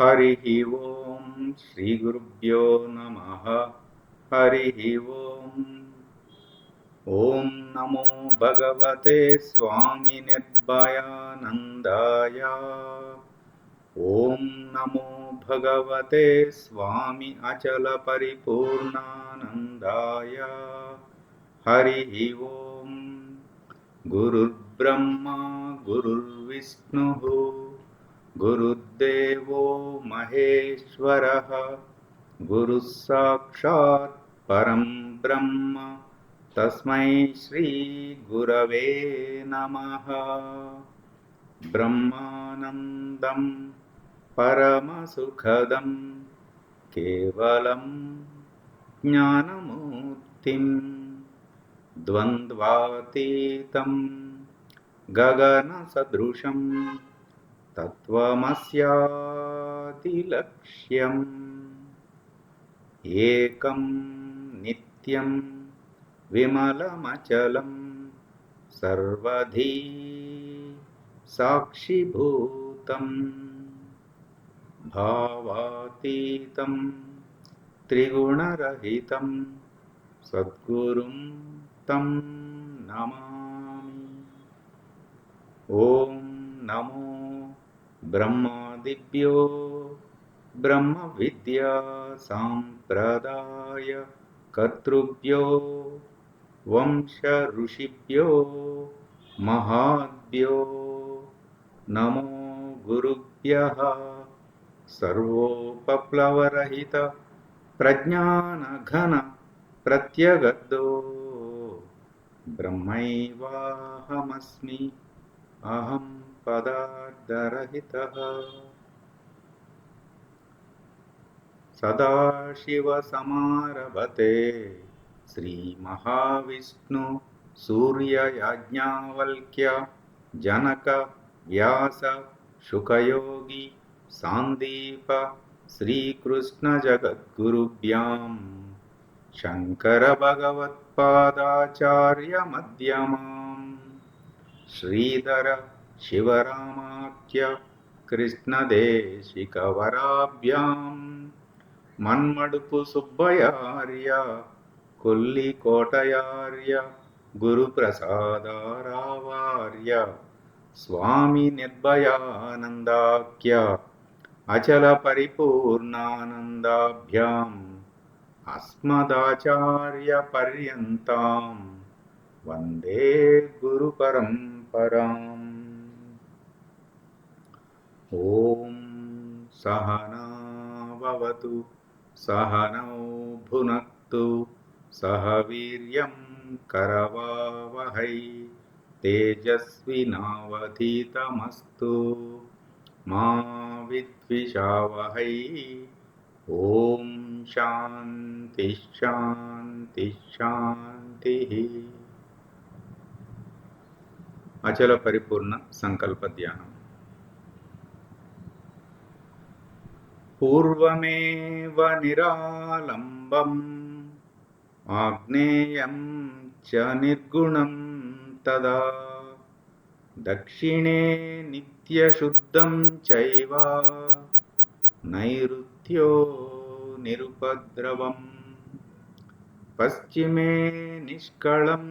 हरिः ओम् श्रीगुरुभ्यो नमः। हरिः ओम्। ॐ नमो भगवते स्वामिनिर्भयानन्दाय। ॐ नमो भगवते स्वामी अचलपरिपूर्णानन्दाय। हरिः ओम्। गुरुर्ब्रह्मा गुरुर्विष्णुः गुरुर्देवो महेश्वरः गुरुः साक्षात् परं ब्रह्म तस्मै श्री गुरवे नमः। ब्रह्मानन्दं परमसुखदं केवलं ज्ञानमूर्तिं द्वन्द्वातीतं गगनसदृशं तत्त्वमस्यादिलक्ष्यम् एकं नित्यं विमलमचलं सर्वधी साक्षिभूतं भावातीतं त्रिगुणरहितं सद्गुरुं तं नमामि। ॐ नमो ब्रह्मादिभ्यो ब्रह्मविद्या सम्प्रदाय कर्तृभ्यो वंश ऋषिभ्यो महाभ्यो नमो गुरुभ्यः। सर्वोपप्लवरहित प्रज्ञानघन प्रत्यगद्धो ब्रह्मैवाहमस्मि अहं पदार्थरहितः। सदाशिवसमारभते श्रीमहाविष्णु सूर्ययाज्ञवल्क्य जनक व्यास शुकयोगी सान्दीप श्रीकृष्णजगद्गुरुभ्यां शङ्करभगवत्पादाचार्यमध्यमाम् श्रीधर शिवरामाख्य कृष्णदेशिकवराभ्यां मन्मडुपु सुब्बयार्य कोल्लिकोटयार्य गुरुप्रसादारावार्य स्वामी निर्भयानन्दाख्य अचलपरिपूर्णानन्दाभ्याम् अस्मदाचार्यपर्यन्तां वन्दे गुरुपरम्पराम्। ॐ सहना भवतु सहनौ भुनक्तु सह वीर्यं करवावहै तेजस्विनावधीतमस्तु मा विद्विषावहै। ॐ शान्ति शान्ति शान्तिः। अचल परिपूर्ण संकल्प ध्यानम्। पूर्वमेव निरालम्बम् आग्नेयं च निर्गुणं तदा दक्षिणे नित्यशुद्धं चैव नैऋत्यो निरुपद्रवम् पश्चिमे निष्कलं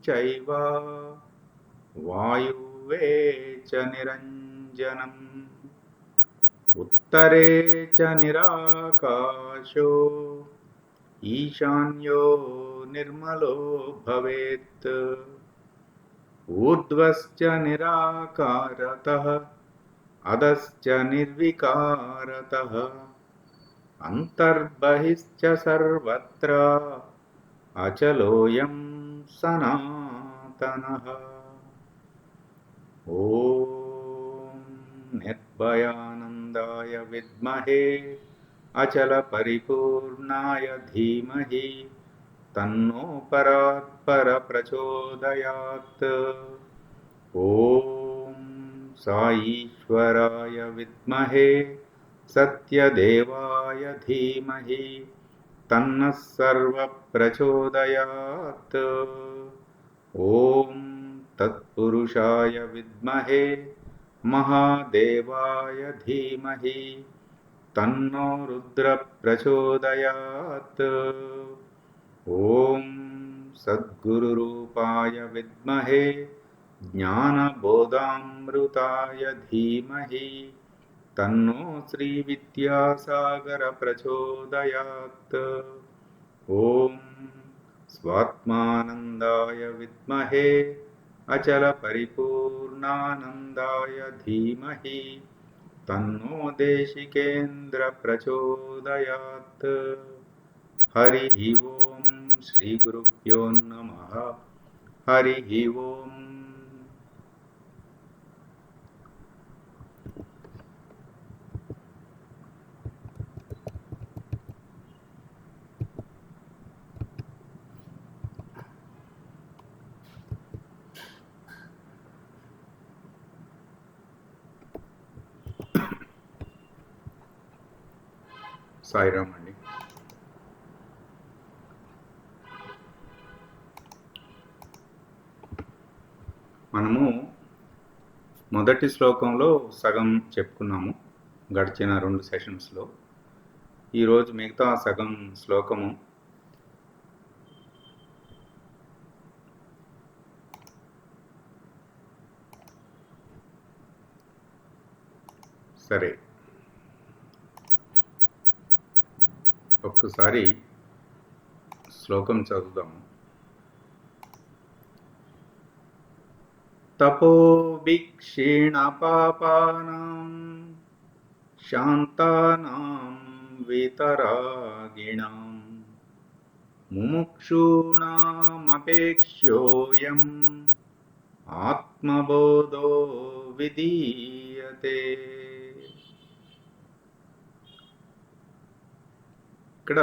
चैव वायुवे च निरञ्जनम् उत्तरे च निराकाशो ईशान्यो निर्मलो भवेत् ऊर्ध्वश्च निराकारतः अधश्च निर्विकारतः अन्तर्बहिश्च सर्वत्र अचलोऽयं सनातनः। ॐ निर्भयानन्दाय विद्महे अचलपरिपूर्णाय धीमहि तन्नो परात्पर प्रचोदयात्। ॐ साईश्वराय विद्महे सत्यदेवाय धीमहि तन्नः सर्वः प्रचोदयात्। ॐ तत्पुरुषाय विद्महे महादेवाय धीमहि तन्नो रुद्रः प्रचोदयात्। ॐ सद्गुरुरूपाय विद्महे ज्ञानबोधामृताय धीमहि तन्नो श्रीविद्यासागर प्रचोदयात्। ॐ स्वात्मानन्दाय विद्महे अचलपरिपूर्णानन्दाय धीमहि तन्नो देशिकेन्द्र प्रचोदयात्। हरिः ओं श्रीगुरुभ्यो नमः। हरिः ओं। సాయిరామ్ అండి. మనము మొదటి శ్లోకంలో సగం చెప్పుకున్నాము గడిచిన 2 సెషన్స్లో. ఈరోజు మిగతా సగం శ్లోకము సరే ఒక్కసారి శ్లోకం చదువుదాము. తపోభిక్షీణపాపానాం శాంతానాం వితరాగిణాం ముముక్షూణామపేక్ష్యోయం ఆత్మబోధో విధీయతే. ఇక్కడ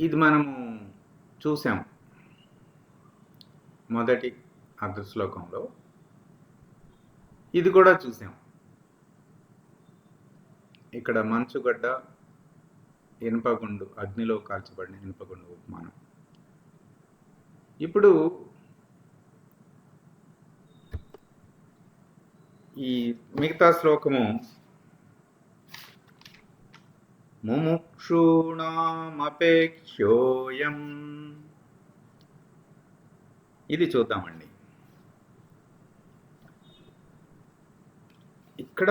ఇది మనము చూసాం మొదటి అర్ధ శ్లోకంలో, ఇది కూడా చూసాం. ఇక్కడ మంచుగడ్డ, ఇనుపగుండు, అగ్నిలో కాల్చబడిన ఇనుపగుండు ఉపమానం. ఇప్పుడు ఈ మిగతా శ్లోకము ముముక్షూణామపేక్ష్యోయం, ఇది చూద్దామండి. ఇక్కడ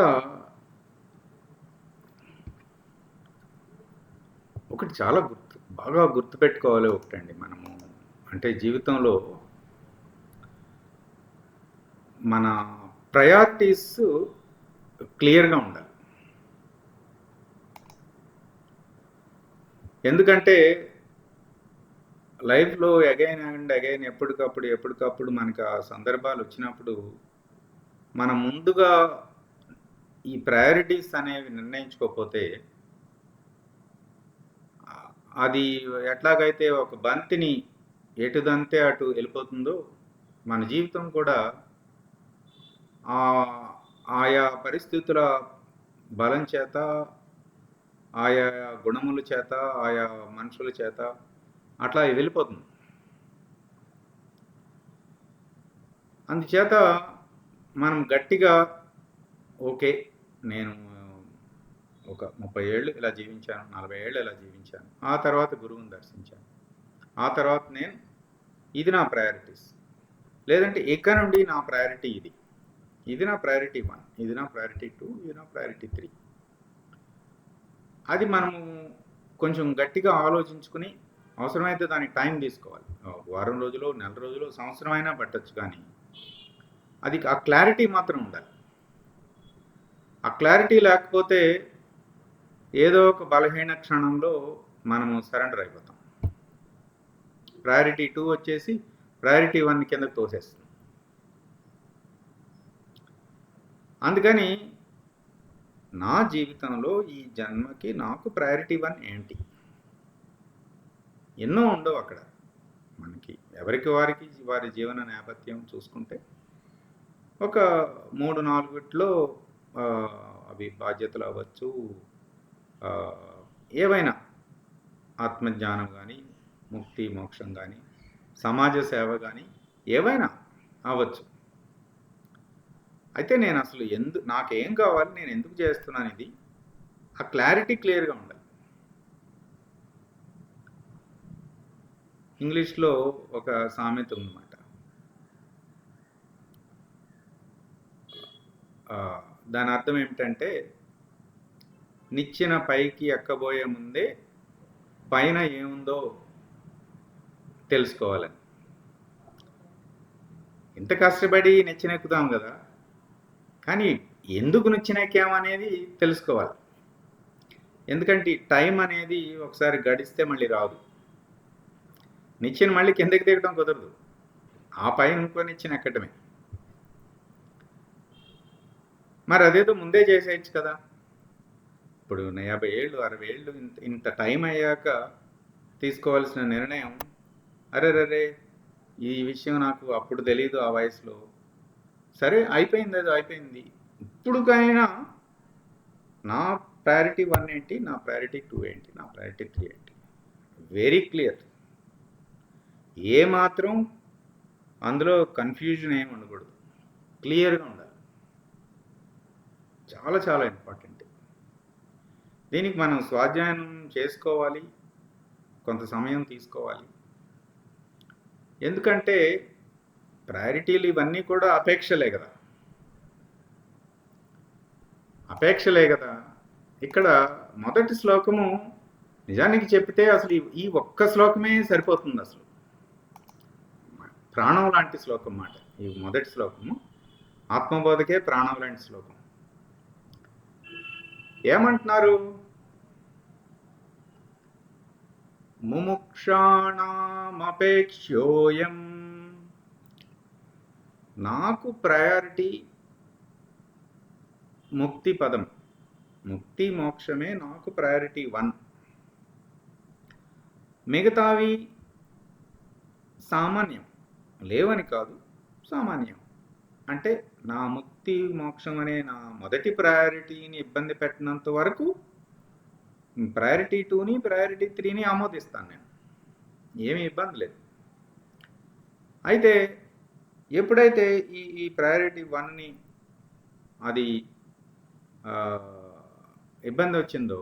ఒకటి చాలా బాగా గుర్తుపెట్టుకోవాలి. ఒకటండి, మనము అంటే జీవితంలో మన ప్రయారిటీస్ క్లియర్గా ఉండాలి. ఎందుకంటే లైఫ్లో అగైన్ అండ్ అగైన్ ఎప్పటికప్పుడు మనకు ఆ సందర్భాలు వచ్చినప్పుడు మనం ముందుగా ఈ ప్రయారిటీస్ అనేవి నిర్ణయించుకోకపోతే అది ఎట్లాగైతే ఒక బంతిని ఎటుదంతే అటు వెళ్ళిపోతుందో, మన జీవితం కూడా ఆయా పరిస్థితుల బలం చేత, ఆయా గుణముల చేత, ఆయా మనుషుల చేత అట్లా వెళ్ళిపోతుంది. అందుచేత మనం గట్టిగా ఓకే, నేను ఒక 30 ఏళ్ళు ఇలా జీవించాను, 40 ఏళ్ళు ఇలా జీవించాను, ఆ తర్వాత గురువుని దర్శించాను, ఆ తర్వాత ఇది నా ప్రయారిటీస్, లేదంటే ఇక నుండి నా ప్రయారిటీ ఇది నా ప్రయారిటీ 1, ఇది నా ప్రయారిటీ 2, ఇది నా ప్రయారిటీ 3. అది మనము కొంచెం గట్టిగా ఆలోచించుకుని అవసరమైతే దానికి టైం తీసుకోవాలి. వారం రోజులు, నెల రోజులు, సంవత్సరం అయినా పట్టచ్చు. కానీ అది ఆ క్లారిటీ మాత్రం ఉండాలి. ఆ క్లారిటీ లేకపోతే ఏదో ఒక బలహీన క్షణంలో మనము సరెండర్ అయిపోతాం. ప్రయారిటీ 2 వచ్చేసి ప్రయారిటీ 1 కిందకు తోసేస్తుంది. అందుకని నా జీవితంలో ఈ జన్మకి నాకు ప్రయారిటీ 1 ఏంటి? ఎన్నో ఉండవు అక్కడ మనకి. ఎవరికి వారికి వారి జీవన నేపథ్యం చూసుకుంటే ఒక 3, 4 అవి బాధ్యతలు అవ్వచ్చు, ఏవైనా ఆత్మజ్ఞానం కానీ, ముక్తి మోక్షం కానీ, సమాజ సేవ కానీ ఏవైనా అవ్వచ్చు. అయితే నేను అసలు నాకేం కావాలి, నేను ఎందుకు చేస్తున్నాను, ఇది ఆ క్లారిటీ క్లియర్గా ఉండాలి. ఇంగ్లీష్లో ఒక సామెత ఉందన్నమాట. దాని అర్థం ఏమిటంటే, నిచ్చెన పైకి ఎక్కబోయే ముందే పైన ఏముందో తెలుసుకోవాలని. ఇంత కష్టపడి నిచ్చెన ఎక్కుతాం కదా, కానీ ఎందుకు నిచ్చెన ఎక్కామనేది తెలుసుకోవాలి. ఎందుకంటే టైం అనేది ఒకసారి గడిస్తే మళ్ళీ రాదు. నిచ్చెన మళ్ళీ కిందకి దిగడం కుదరదు, ఆ పైన ఇంకో నిచ్చెన ఎక్కడమే. మరి అదేదో ముందే చేసేయచ్చు కదా. ఇప్పుడు 50 ఏళ్ళు 60 ఏళ్ళు ఇంత టైం అయ్యాక తీసుకోవాల్సిన నిర్ణయం, అరే ఈ విషయం నాకు అప్పుడు తెలీదు ఆ వయసులో, సరే అయిపోయింది, అది అయిపోయింది. ఇప్పుడుకైనా నా ప్రయారిటీ 1 ఏంటి, నా ప్రయారిటీ 2 ఏంటి, నా ప్రయారిటీ 3 ఏంటి, వెరీ క్లియర్. ఏమాత్రం అందులో కన్ఫ్యూజన్ ఏమి ఉండకూడదు, క్లియర్గా ఉండాలి. చాలా చాలా ఇంపార్టెంట్. దీనికి మనం స్వాధ్యాయం చేసుకోవాలి, కొంత సమయం తీసుకోవాలి. ఎందుకంటే ప్రయారిటీలు ఇవన్నీ కూడా అపేక్షలే కదా. ఇక్కడ మొదటి శ్లోకము నిజానికి చెప్తే అసలు ఈ ఒక్క శ్లోకమే సరిపోతుంది. అసలు ప్రాణం లాంటి శ్లోకం మాట ఈ మొదటి శ్లోకము. ఆత్మబోధకే ప్రాణం లాంటి శ్లోకం. ఏమంటున్నారు? ముముక్షాణమపేక్ష్యోయం, నాకు ప్రయారిటీ ముక్తి పదం, ముక్తి మోక్షమే నాకు ప్రయారిటీ 1. మిగతావి సామాన్యం, లేవని కాదు, సామాన్యం. అంటే నా ముక్తి మోక్షం అనే నా మొదటి ప్రయారిటీని ఇబ్బంది పెట్టినంత వరకు ప్రయారిటీ 2ని ప్రయారిటీ 3ని ఆమోదిస్తాను నేను, ఏమీ ఇబ్బంది లేదు. అయితే ఎప్పుడైతే ఈ ప్రయారిటీ 1ని అది ఇబ్బంది వచ్చిందో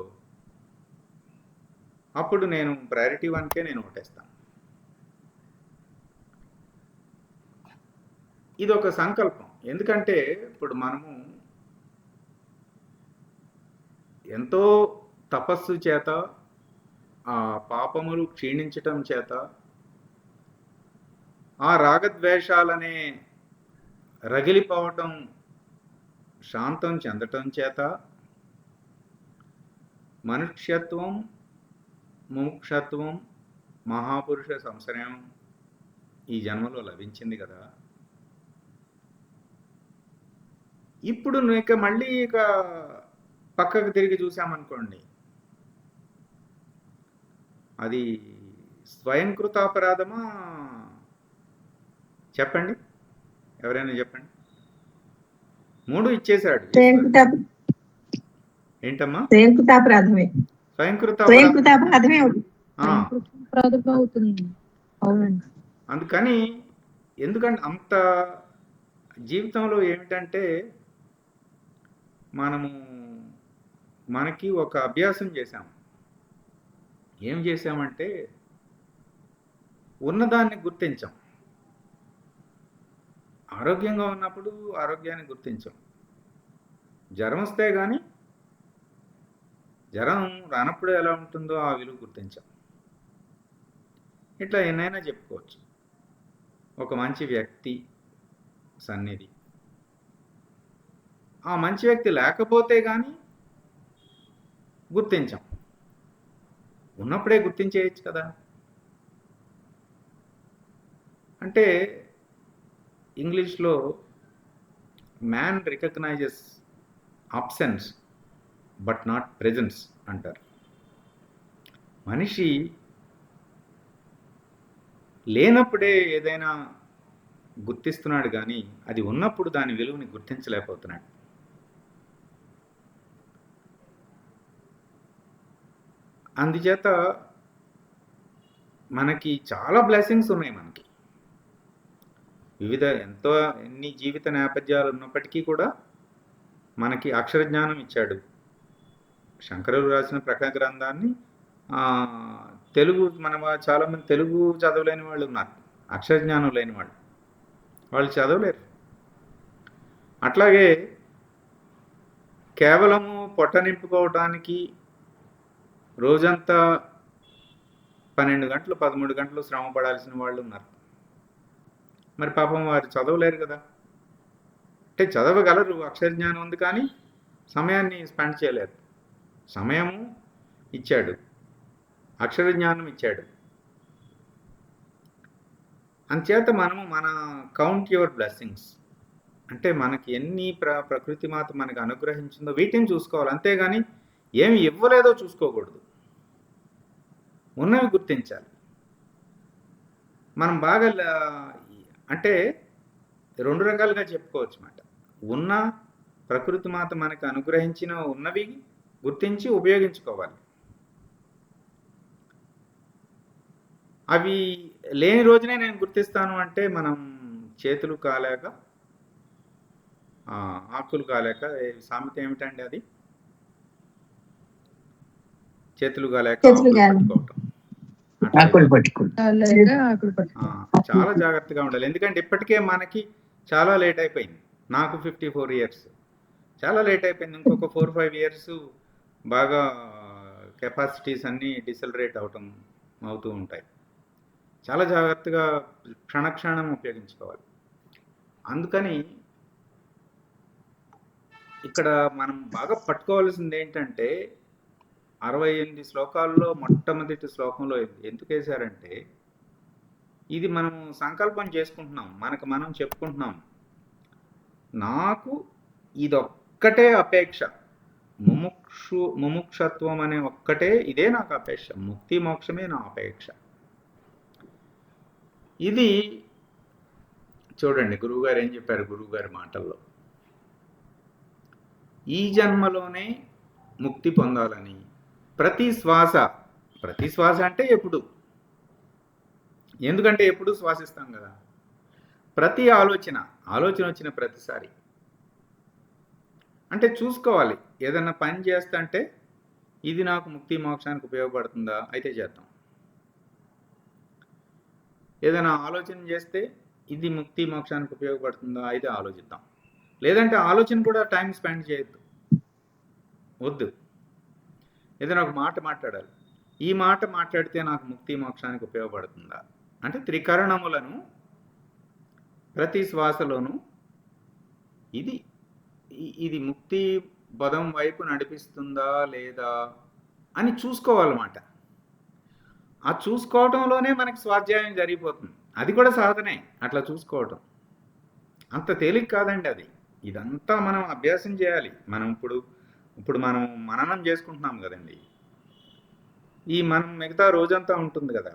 అప్పుడు నేను ప్రయారిటీ 1కే నేను ఓటేస్తాను. ఇది ఒక సంకల్పం. ఎందుకంటే ఇప్పుడు మనము ఎంతో తపస్సు చేత, ఆ పాపములు క్షీణించటం చేత, ఆ రాగద్వేషాలనే రగిలిపోవటం శాంతం చెందటం చేత మనుష్యత్వం, ముముక్షత్వం, మహాపురుష సంశ్రయం ఈ జన్మలో లభించింది కదా. ఇప్పుడు మళ్ళీ పక్కకు తిరిగి చూసామనుకోండి, అది స్వయంకృతాపరాధమా? చెప్పండి, ఎవరైనా చెప్పండి. 3 ఇచ్చేశాడు. ఏంటమ్మా? స్వయంకృతాపరాధమే. అందుకని ఎందుకంటే అంత జీవితంలో ఏమిటంటే మనకి ఒక అభ్యాసం చేశాం. ఏం చేశామంటే ఉన్నదాన్ని గుర్తించాం. ఆరోగ్యంగా ఉన్నప్పుడు ఆరోగ్యాన్ని గుర్తించాం. జ్వరం వస్తే కానీ జ్వరం రానప్పుడు ఎలా ఉంటుందో ఆ విలువ గుర్తించాం. ఇట్లా ఎన్నైనా చెప్పుకోవచ్చు. ఒక మంచి వ్యక్తి సన్నిధి, ఆ మంచి వ్యక్తి లేకపోతే కానీ గుర్తించాం, ఉన్నప్పుడే గుర్తించేయచ్చు కదా. అంటే ఇంగ్లీష్లో man recognises absence but not presence అంటారు. మనిషి లేనప్పుడే ఏదైనా గుర్తిస్తున్నాడు కానీ అది ఉన్నప్పుడు దాని విలువని గుర్తించలేకపోతున్నాడు. అందుచేత మనకి చాలా బ్లెస్సింగ్స్ ఉన్నాయి. మనకి ఎన్ని జీవిత నేపథ్యాలు ఉన్నప్పటికీ కూడా మనకి అక్షర జ్ఞానం ఇచ్చాడు. శంకరులు రాసిన ప్రకరణ గ్రంథాన్ని తెలుగు చాలామంది తెలుగు చదవలేని వాళ్ళు ఉన్నారు, అక్షర జ్ఞానం లేని వాళ్ళు చదవలేరు. అట్లాగే కేవలము పొట్ట నింపుకోవటానికి రోజంతా 12 గంటలు 13 గంటలు శ్రమ పడాల్సిన వాళ్ళు ఉన్నారు. మరి పాపం వారు చదవలేరు కదా. అంటే చదవగలరు, అక్షర జ్ఞానం ఉంది, కానీ సమయాన్ని స్పెండ్ చేయలేరు. సమయము ఇచ్చాడు, అక్షర జ్ఞానం ఇచ్చాడు. అంచేత మనము మన కౌంట్ యువర్ బ్లెస్సింగ్స్ అంటే మనకి ఎన్ని ప్రకృతి మాత మనకు అనుగ్రహించిందో వీటిని చూసుకోవాలి. అంతేగాని ఏమి ఇవ్వలేదో చూసుకోకూడదు, ఉన్నవి గుర్తించాలి. మనం బాగా అంటే 2 రకాలుగా చెప్పుకోవచ్చు అన్నమాట. ఉన్న ప్రకృతి మాత మనకు అనుగ్రహించిన ఉన్నవి గుర్తించి ఉపయోగించుకోవాలి. అవి లేని రోజునే నేను గుర్తిస్తాను అంటే మనం చేతులు కాలేక ఆకులు కాలేక, సామెత ఏమిటండి అది? చేతులు కాలేక చాలా జాగ్రత్తగా ఉండాలి. ఎందుకంటే ఇప్పటికే మనకి చాలా లేట్ అయిపోయింది. నాకు 54 ఇయర్స్, చాలా లేట్ అయిపోయింది. ఇంకొక 4-5 ఇయర్స్ బాగా కెపాసిటీస్ అన్నీ డిసలరేట్ అవుతూ ఉంటాయి. చాలా జాగ్రత్తగా క్షణక్షణం ఉపయోగించుకోవాలి. అందుకని ఇక్కడ మనం బాగా పట్టుకోవాల్సింది ఏంటంటే 68 శ్లోకాల్లో మొట్టమొదటి శ్లోకంలో ఎందుకు వేశారంటే, ఇది మనం సంకల్పం చేసుకుంటున్నాం, మనకు మనం చెప్పుకుంటున్నాం, నాకు ఇదొక్కటే అపేక్ష, ముముక్షత్వం అనే ఒక్కటే, ఇదే నాకు అపేక్ష, ముక్తి మోక్షమే నా అపేక్ష. ఇది చూడండి గురువుగారు ఏం చెప్పారు. గురువుగారి మాటల్లో ఈ జన్మలోనే ముక్తి పొందాలని ప్రతి శ్వాస అంటే ఎప్పుడు, ఎందుకంటే ఎప్పుడు శ్వాసిస్తాం కదా. ప్రతి ఆలోచన వచ్చిన ప్రతిసారి అంటే చూసుకోవాలి. ఏదన్నా పని చేస్తుంటే ఇది నాకు ముక్తి మోక్షానికి ఉపయోగపడుతుందా, అయితే చేద్దాం. ఏదైనా ఆలోచన చేస్తే ఇది ముక్తి మోక్షానికి ఉపయోగపడుతుందా, అయితే ఆలోచిద్దాం. లేదంటే ఆలోచన కూడా టైం స్పెండ్ చేయొద్దు, వద్దు. ఏదైనా ఒక మాట మాట్లాడాలి, ఈ మాట మాట్లాడితే నాకు ముక్తి మోక్షానికి ఉపయోగపడుతుందా అంటే త్రికరణములను ప్రతి శ్వాసలోనూ ఇది ముక్తి పదం వైపు నడిపిస్తుందా లేదా అని చూసుకోవాలన్నమాట. ఆ చూసుకోవటంలోనే మనకి స్వాధ్యాయం జరిగిపోతుంది. అది కూడా సాధనే, అట్లా చూసుకోవటం అంత తేలిక కాదండి. అది ఇదంతా మనం అభ్యాసం చేయాలి. మనం ఇప్పుడు మనం మననం చేసుకుంటున్నాం కదండి. మనం మిగతా రోజంతా ఉంటుంది కదా,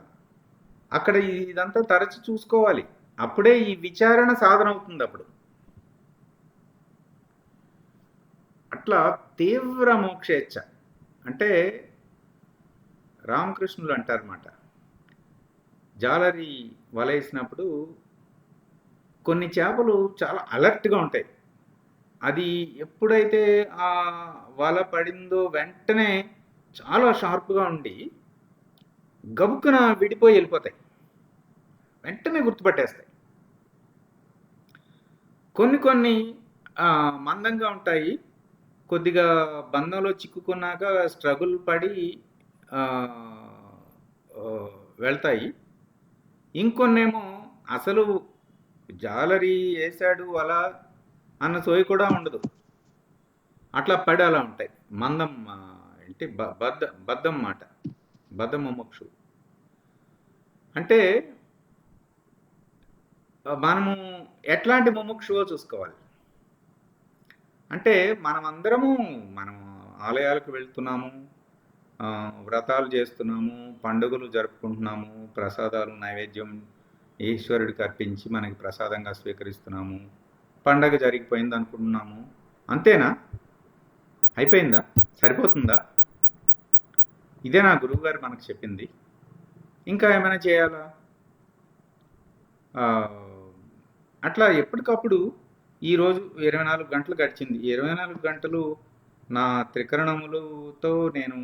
అక్కడ ఇదంతా తరచి చూసుకోవాలి. అప్పుడే ఈ విచారణ సాధన అవుతుంది. అప్పుడు అట్లా తీవ్ర మోక్షేచ్ఛ అంటే రామకృష్ణులు అంటారన్నమాట. జాలరి వలేసినప్పుడు కొన్ని చేపలు చాలా అలర్ట్గా ఉంటాయి. అది ఎప్పుడైతే ఆ వల పడిందో వెంటనే చాలా షార్ప్గా ఉండి గబుక్కున విడిపోయి వెళ్ళిపోతాయి, వెంటనే గుర్తుపట్టేస్తాయి. కొన్ని మందంగా ఉంటాయి, కొద్దిగా బంధంలో చిక్కుకున్నాక స్ట్రగుల్ పడి వెళ్తాయి. ఇంకొన్నేమో అసలు జాలరి వేసాడు అలా అన్న సోయి కూడా ఉండదు, అట్లా పడి అలా ఉంటాయి. మందం అంటే బద్ధం మాట, బద్ధ ముముక్షు అంటే మనము ఎట్లాంటి ముముక్షువో చూసుకోవాలి. అంటే మనం ఆలయాలకు వెళ్తున్నాము, వ్రతాలు చేస్తున్నాము, పండుగలు జరుపుకుంటున్నాము, ప్రసాదాలు నైవేద్యం ఈశ్వరుడికి అర్పించి మనకి ప్రసాదంగా స్వీకరిస్తున్నాము, పండగ జరిగిపోయింది అనుకుంటున్నాము. అంతేనా? అయిపోయిందా? సరిపోతుందా? ఇదే నా గురువుగారు మనకు చెప్పింది. ఇంకా ఏమైనా చేయాలా? అట్లా ఎప్పటికప్పుడు ఈరోజు 24 గంటలు గడిచింది. 24 గంటలు నా త్రికరణములతో నేను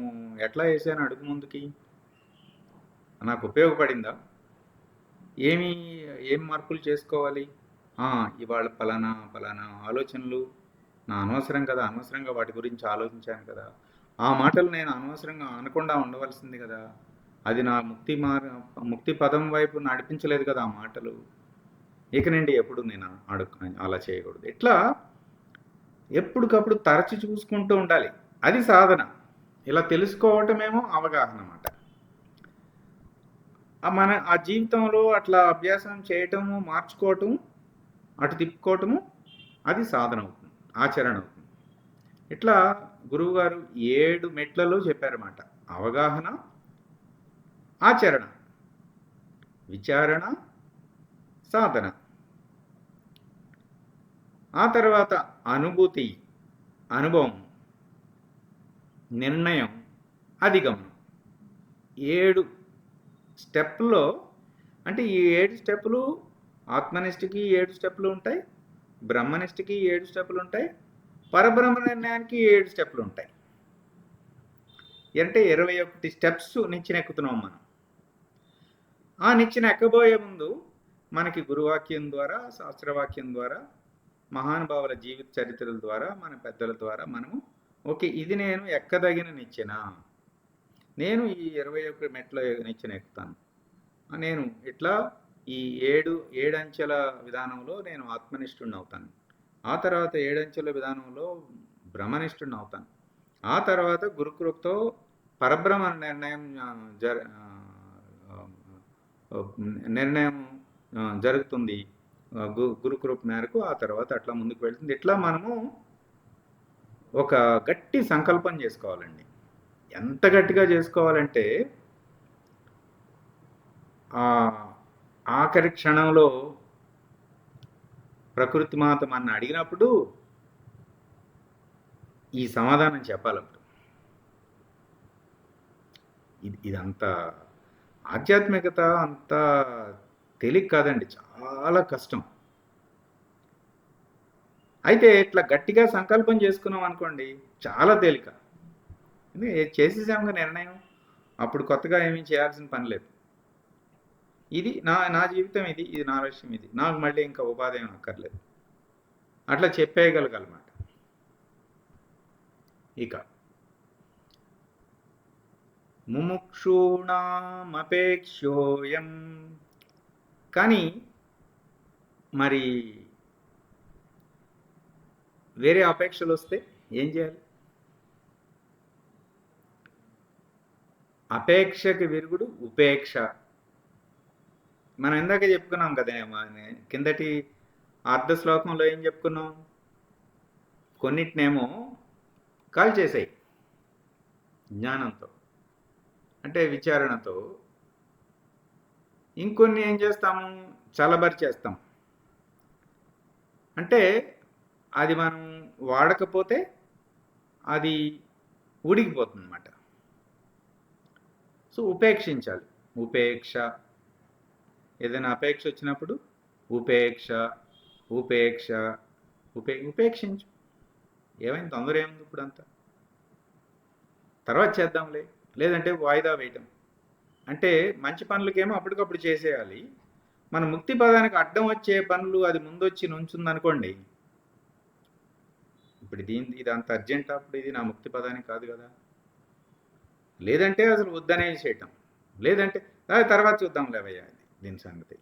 ఎట్లా వేసాను అడుగు ముందుకి? నాకు ఉపయోగపడిందా? ఏం మార్పులు చేసుకోవాలి? ఇవాళ పలానా పలానా ఆలోచనలు నా అనవసరం కదా, అనవసరంగా వాటి గురించి ఆలోచించాను కదా, ఆ మాటలు నేను అనవసరంగా అనకుండా ఉండవలసింది కదా, అది నా ముక్తి పదం వైపు నడిపించలేదు కదా ఆ మాటలు, ఇక నుండి ఎప్పుడు నేను అలా చేయకూడదు. ఇట్లా ఎప్పటికప్పుడు తరచి చూసుకుంటూ ఉండాలి. అది సాధన. ఇలా తెలుసుకోవటమేమో అవగాహన అన్నమాట. మన ఆ జీవితంలో అట్లా అభ్యాసం చేయటము, మార్చుకోవటము, అటు తిప్పుకోవటము, అది సాధన అవుతుంది, ఆచరణ అవుతుంది. ఇట్లా గురువుగారు 7 మెట్లలో చెప్పారన్నమాట. అవగాహన, ఆచరణ, విచారణ, సాధన, ఆ తర్వాత అనుభూతి, అనుభవం, నిర్ణయం, అధిగమనం. 7 స్టెప్లో, అంటే ఈ 7 స్టెప్పులు ఆత్మనిష్ఠకి 7 స్టెప్పులు ఉంటాయి, బ్రహ్మనిష్ఠకి 7 స్టెప్పులు ఉంటాయి, పరబ్రహ్మ నిర్ణయానికి 7 స్టెప్పులు ఉంటాయి. అంటే 21 స్టెప్స్ నిచ్చెన ఎక్కుతున్నాం మనం. ఆ నిచ్చెన ఎక్కబోయే ముందు మనకి గురువాక్యం ద్వారా, శాస్త్రవాక్యం ద్వారా, మహానుభావుల జీవిత చరిత్రల ద్వారా, మన పెద్దల ద్వారా మనము ఓకే, ఇది నేను ఎక్కదగిన నిచ్చెన, నేను ఈ 21 మెట్ల నిచ్చెన ఎక్కుతాను, నేను ఇట్లా ఈ 7 అంచెల విధానంలో నేను ఆత్మనిష్ఠుడిని అవుతాను, ఆ తర్వాత 7 అంచెల విధానంలో బ్రహ్మనిష్ఠుడిని అవుతాను, ఆ తర్వాత గురుకృపతో పరబ్రహ్మ నిర్ణయం జరుగుతుంది గురుకృప మేరకు. ఆ తర్వాత అట్లా ముందుకు వెళ్తుంది. ఇట్లా మనము ఒక గట్టి సంకల్పం చేసుకోవాలండి. ఎంత గట్టిగా చేసుకోవాలంటే ఆఖరి క్షణంలో ప్రకృతి మాత మన అడిగినప్పుడు ఈ సమాధానం చెప్పాలప్పుడు. ఇదంత ఆధ్యాత్మికత అంత తేలిక కాదండి, చాలా కష్టం. అయితే ఇట్లా గట్టిగా సంకల్పం చేసుకున్నాం అనుకోండి, చాలా తేలిక. చేసేసాము నిర్ణయం, అప్పుడు కొత్తగా ఏమీ చేయాల్సిన పని లేదు. ఇది నా జీవితం, ఇది నా లక్ష్యం, ఇది నాకు మళ్ళీ ఇంకా ఉపాధి ఏం అక్కర్లేదు, అట్లా చెప్పేయగలగలమాట. ఇక ముముక్షూణామపేక్షోయం, కానీ మరి వేరే అపేక్షలు వస్తే ఏం చేయాలి? అపేక్షకి విరుగుడు ఉపేక్ష. మనం ఇందాక చెప్పుకున్నాం కదా, కిందటి అర్ధ శ్లోకంలో ఏం చెప్పుకున్నాం? కొన్నిటినేమో కాల్ చేసాయి జ్ఞానంతో, అంటే విచారణతో. ఇంకొన్ని ఏం చేస్తాము? చలబరిచేస్తాం. అంటే అది మనం వాడకపోతే అది ఉడికిపోతుంది అన్నమాట. సో ఉపేక్షించాలి. ఉపేక్ష, ఏదైనా అపేక్ష వచ్చినప్పుడు ఉపేక్ష, ఉపేక్ష, ఉపేక్షించు. ఏమైంది, తొందర ఏముంది ఇప్పుడు అంతా, తర్వాత చేద్దాంలే, లేదంటే వాయిదా వేయటం. అంటే మంచి పనులకేమో అప్పటికప్పుడు చేసేయాలి. మన ముక్తి పదానికి అడ్డం వచ్చే పనులు అది ముందొచ్చి నుంచుందనుకోండి, ఇప్పుడు ఇది అంత అర్జెంట్, అప్పుడు ఇది నా ముక్తి పదానికి కాదు కదా, లేదంటే అసలు వద్దనే చేయటం, లేదంటే తర్వాత చూద్దాం లేవయ్యా దీని సంగతి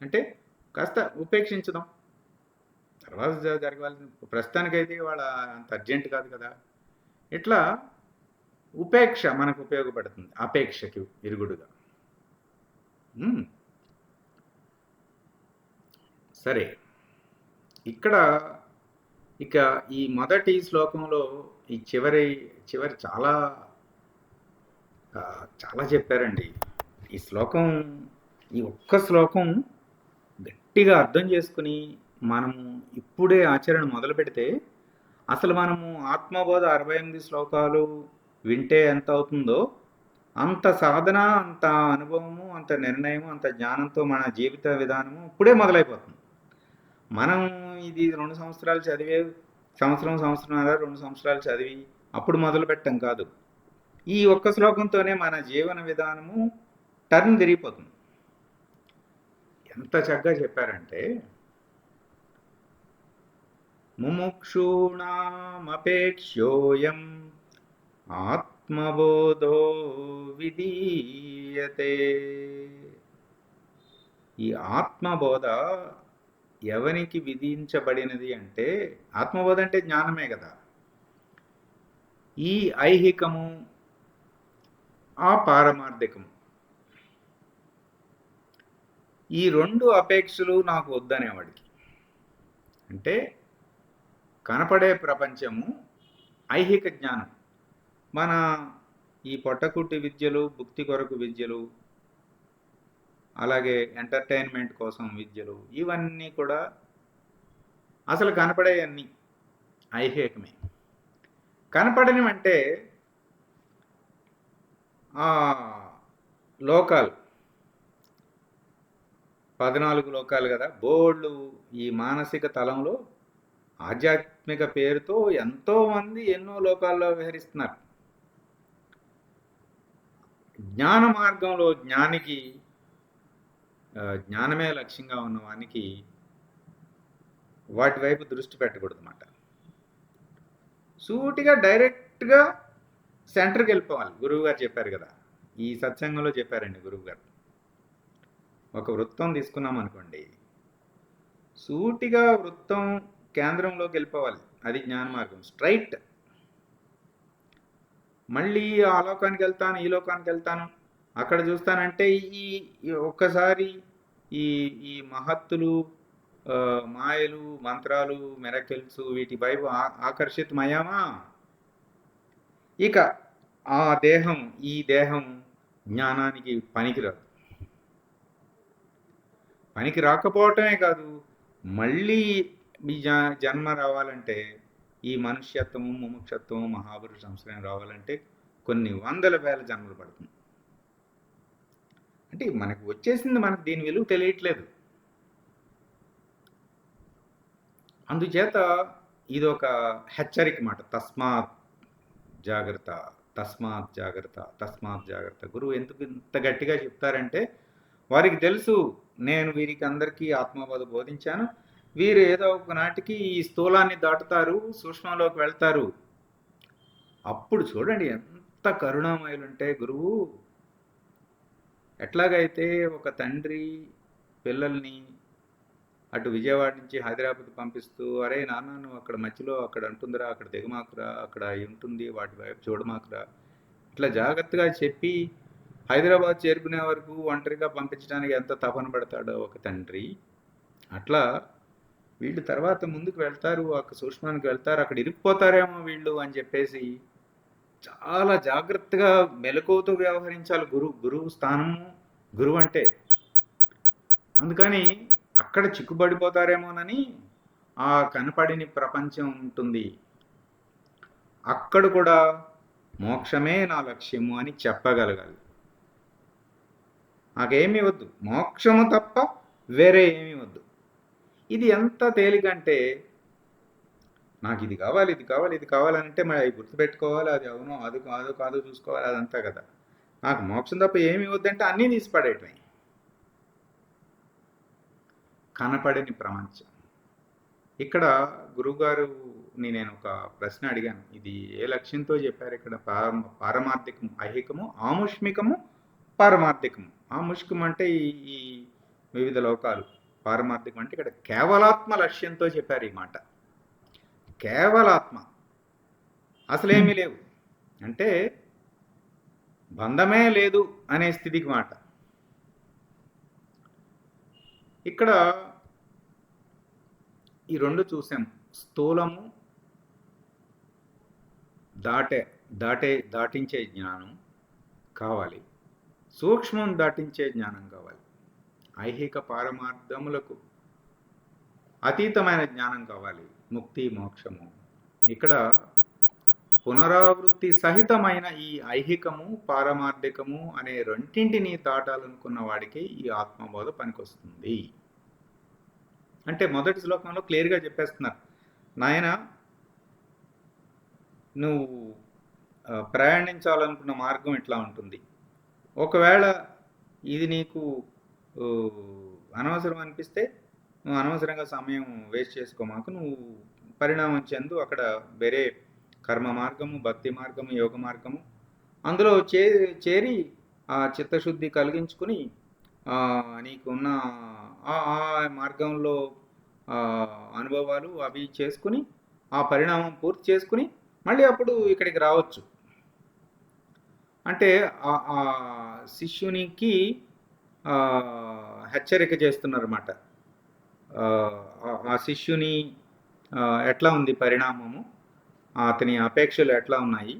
అంటే కాస్త ఉపేక్షించుదాం, తర్వాత జరగాల్సిన, ప్రస్తుతానికైతే వాళ్ళ అంత అర్జెంట్ కాదు కదా. ఇట్లా ఉపేక్ష మనకు ఉపయోగపడుతుంది, అపేక్షకి విరుగుడుగా. సరే, ఇక్కడ ఇక ఈ మొదటి శ్లోకంలో ఈ చివరి చాలా చాలా చెప్పారండి. ఈ శ్లోకం, ఈ ఒక్క శ్లోకం గట్టిగా అర్థం చేసుకుని మనము ఇప్పుడే ఆచరణ మొదలు పెడితే అసలు మనము ఆత్మబోధ 68 శ్లోకాలు వింటే ఎంత అవుతుందో అంత సాధన, అంత అనుభవము, అంత నిర్ణయము, అంత జ్ఞానంతో మన జీవిత విధానము ఇప్పుడే మొదలైపోతుంది. మనం ఇది 2 సంవత్సరాలు చదివే, సంవత్సరంన్నర 2 సంవత్సరాలు చదివి అప్పుడు మొదలు పెట్టం కాదు. ఈ ఒక్క శ్లోకంతోనే మన జీవన విధానము టర్న్ తిరిగిపోతుంది. ఎంత చక్కగా చెప్పారంటే, ముముక్షూణామపేక్ష్యోయం ఆత్మబోధో విధీయతే. ఈ ఆత్మబోధ ఎవరికి విధించబడినది అంటే, ఆత్మబోధ అంటే జ్ఞానమే కదా. ఈ ఐహికము, ఆ పారమార్థికము, ఈ 2 అపేక్షలు నాకు వద్దనేవాడికి. అంటే కనపడే ప్రపంచము ఐహిక జ్ఞానం, మన ఈ పొట్టకుట్టి విద్యలు, భుక్తి కొరకు విద్యలు, అలాగే ఎంటర్టైన్మెంట్ కోసం విద్యలు, ఇవన్నీ కూడా అసలు కనపడేవన్నీ ఐహికమే. కనపడనివంటే లోకాలు, 14 లోకాలు కదా, బోర్డు. ఈ మానసిక తలంలో ఆధ్యాత్మిక పేరుతో ఎంతోమంది ఎన్నో లోకాల్లో విహరిస్తున్నారు. జ్ఞాన మార్గంలో జ్ఞానికి, జ్ఞానమే లక్ష్యంగా ఉన్న వానికి వాటి వైపు దృష్టి పెట్టకూడదు అన్నమాట. సూటిగా డైరెక్ట్గా సెంటర్కి వెళ్ళిపోవాలి. గురువు గారు చెప్పారు కదా, ఈ సత్సంగంలో చెప్పారండి గురువు గారు. ఒక వృత్తం తీసుకున్నాం అనుకోండి, సూటిగా వృత్తం కేంద్రంలోకి వెళ్ళిపోవాలి. అది జ్ఞాన మార్గం, స్ట్రైట్. మళ్ళీ ఆ లోకానికి వెళ్తాను, ఈ లోకానికి వెళ్తాను, అక్కడ చూస్తానంటే ఈ ఒక్కసారి ఈ ఈ మహత్తులు, మాయలు, మంత్రాలు, మిరకిల్స్, వీటి వైపు ఆకర్షితమయ్యామా, ఇక ఆ దేహం, ఈ దేహం జ్ఞానానికి పనికిరాదు. పనికి రాకపోవటమే కాదు, మళ్ళీ మీ జన్మ రావాలంటే, ఈ మనుష్యత్వము, ముముక్షత్వము, మహాపురుష సంస్కరణ రావాలంటే కొన్ని వందల వేల జన్మలు పడుతుంది. అంటే మనకు వచ్చేసింది, మనకు దీని విలువ తెలియట్లేదు. అందుచేత ఇది ఒక హెచ్చరిక మాట. తస్మాత్ జాగ్రత్త, తస్మాత్ జాగ్రత్త, తస్మాత్ జాగ్రత్త. గురువు ఎందుకు ఇంత గట్టిగా చెప్తారంటే, వారికి తెలుసు నేను వీరికి అందరికీ ఆత్మబోధ బోధించాను, వీరు ఏదో ఒక నాటికి ఈ స్థూలాన్ని దాటుతారు, సూక్ష్మంలోకి వెళ్తారు. అప్పుడు చూడండి ఎంత కరుణామయులుంటే గురువు. ఎట్లాగైతే ఒక తండ్రి పిల్లల్ని అటు విజయవాడ నుంచి హైదరాబాద్ పంపిస్తూ, అరే నాన్న నువ్వు అక్కడ మధ్యలో అక్కడ అంటుందిరా, అక్కడ దిగమాకురా, అక్కడ ఉంటుంది, వాటి వైపు చూడమాకురా, ఇట్లా జాగ్రత్తగా చెప్పి హైదరాబాద్ చేరుకునే వరకు ఒంటరిగా పంపించడానికి ఎంత తపన పడతాడో ఒక తండ్రి, అట్లా వీళ్ళు తర్వాత ముందుకు వెళ్తారు, ఒక సూక్ష్మానికి వెళ్తారు, అక్కడ ఇరుక్కుపోతారేమో వీళ్ళు అని చెప్పేసి చాలా జాగ్రత్తగా మెలకువతో వ్యవహరించాలి గురువు స్థానము, గురువు అంటే. అందుకని అక్కడ చిక్కుబడిపోతారేమోనని ఆ కనపడిని ప్రపంచం ఉంటుంది, అక్కడ కూడా మోక్షమే నా లక్ష్యము అని చెప్పగలగాలి. నాకేమీ వద్దు, మోక్షము తప్ప వేరే ఏమీ వద్దు. ఇది ఎంత తేలికంటే, నాకు ఇది కావాలి, ఇది కావాలి, ఇది కావాలంటే మరి అవి గుర్తుపెట్టుకోవాలి, అది అవునో అది కాదు చూసుకోవాలి, అదంతా కదా. నాకు మోక్షం తప్ప ఏమీ వద్దంటే అన్నీ తీసి పడేయటమే. కనపడని ప్రపంచం. ఇక్కడ గురువుగారుని నేను ఒక ప్రశ్న అడిగాను, ఇది ఏ లక్ష్యంతో చెప్పారు ఇక్కడ? పారమార్థికము, ఐహికము, ఆముష్మికము, పారమార్థికము. ఆముష్కం అంటే ఈ వివిధ లోకాలు, పారమార్థికం అంటే ఇక్కడ కేవలాత్మ లక్ష్యంతో చెప్పారు ఈ మాట. కేవలాత్మ, అసలేమీ లేవు అంటే బంధమే లేదు అనే స్థితికి మాట. ఇక్కడ ఈ రెండు చూసాం, స్థూలము, దాటే దాటించే జ్ఞానం కావాలి, సూక్ష్మం దాటించే జ్ఞానం కావాలి, ఐహిక పారమార్థములకు అతీతమైన జ్ఞానం కావాలి, ముక్తి మోక్షము. ఇక్కడ పునరావృత్తి సహితమైన ఈ ఐహికము పారమార్థికము అనే రెండింటినీ దాటాలనుకున్న వాడికి ఈ ఆత్మబోధ పనికొస్తుంది. అంటే మొదటి శ్లోకంలో క్లియర్గా చెప్పేస్తున్నారు, నాయన నువ్వు ప్రయాణించాలనుకున్న మార్గం ఇట్లా ఉంటుంది, ఒకవేళ ఇది నీకు అనవసరం అనిపిస్తే నువ్వు అనవసరంగా సమయం వేస్ట్ చేసుకోమాకు, నువ్వు పరిణామం చెందు, అక్కడ వేరే కర్మ మార్గము, భక్తి మార్గము, యోగ మార్గము అందులో చేరి ఆ చిత్తశుద్ధి కలిగించుకుని నీకున్న ఆ మార్గంలో అనుభవాలు అవి చేసుకుని ఆ పరిణామం పూర్తి చేసుకుని మళ్ళీ అప్పుడు ఇక్కడికి రావచ్చు. అంటే ఆ శిష్యునికి హెచ్చరిక చేస్తున్నారన్నమాట. ఆ శిష్యుని ఎట్లా ఉంది పరిణామము, అతని అపేక్షలు ఎట్లా ఉన్నాయి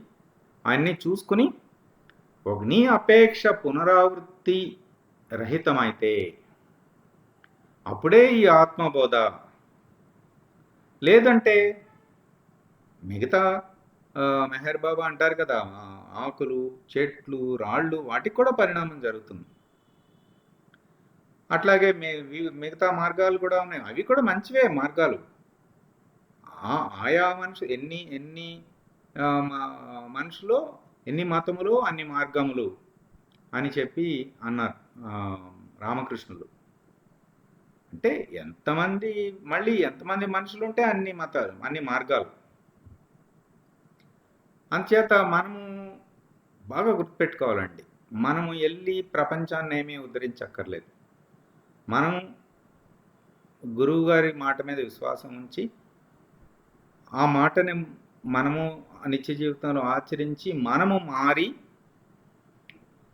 అన్నీ చూసుకుని నీ అపేక్ష పునరావృత్తి రహితమైతే అప్పుడే ఈ ఆత్మబోధ. లేదంటే మిగతా మెహర్ బాబా అంటారు కదా, ఆకులు, చెట్లు, రాళ్ళు వాటికి కూడా పరిణామం జరుగుతుంది. అట్లాగే మిగతా మార్గాలు కూడా ఉన్నాయి, అవి కూడా మంచివే మార్గాలు. ఆయా మనుషులు ఎన్ని మనుషులు ఎన్ని మతములు అన్ని మార్గములు అని చెప్పి అన్నారు రామకృష్ణులు. అంటే ఎంతమంది మనుషులు ఉంటే అన్ని మతాలు అన్ని మార్గాలు. అంచేత మనము బాగా గుర్తుపెట్టుకోవాలండి, మనము వెళ్ళి ప్రపంచాన్ని ఏమీ ఉద్ధరించక్కర్లేదు. మనం గురువు గారి మాట మీద విశ్వాసం ఉంచి ఆ మాటని మనము నిత్య జీవితంలో ఆచరించి మనము మారి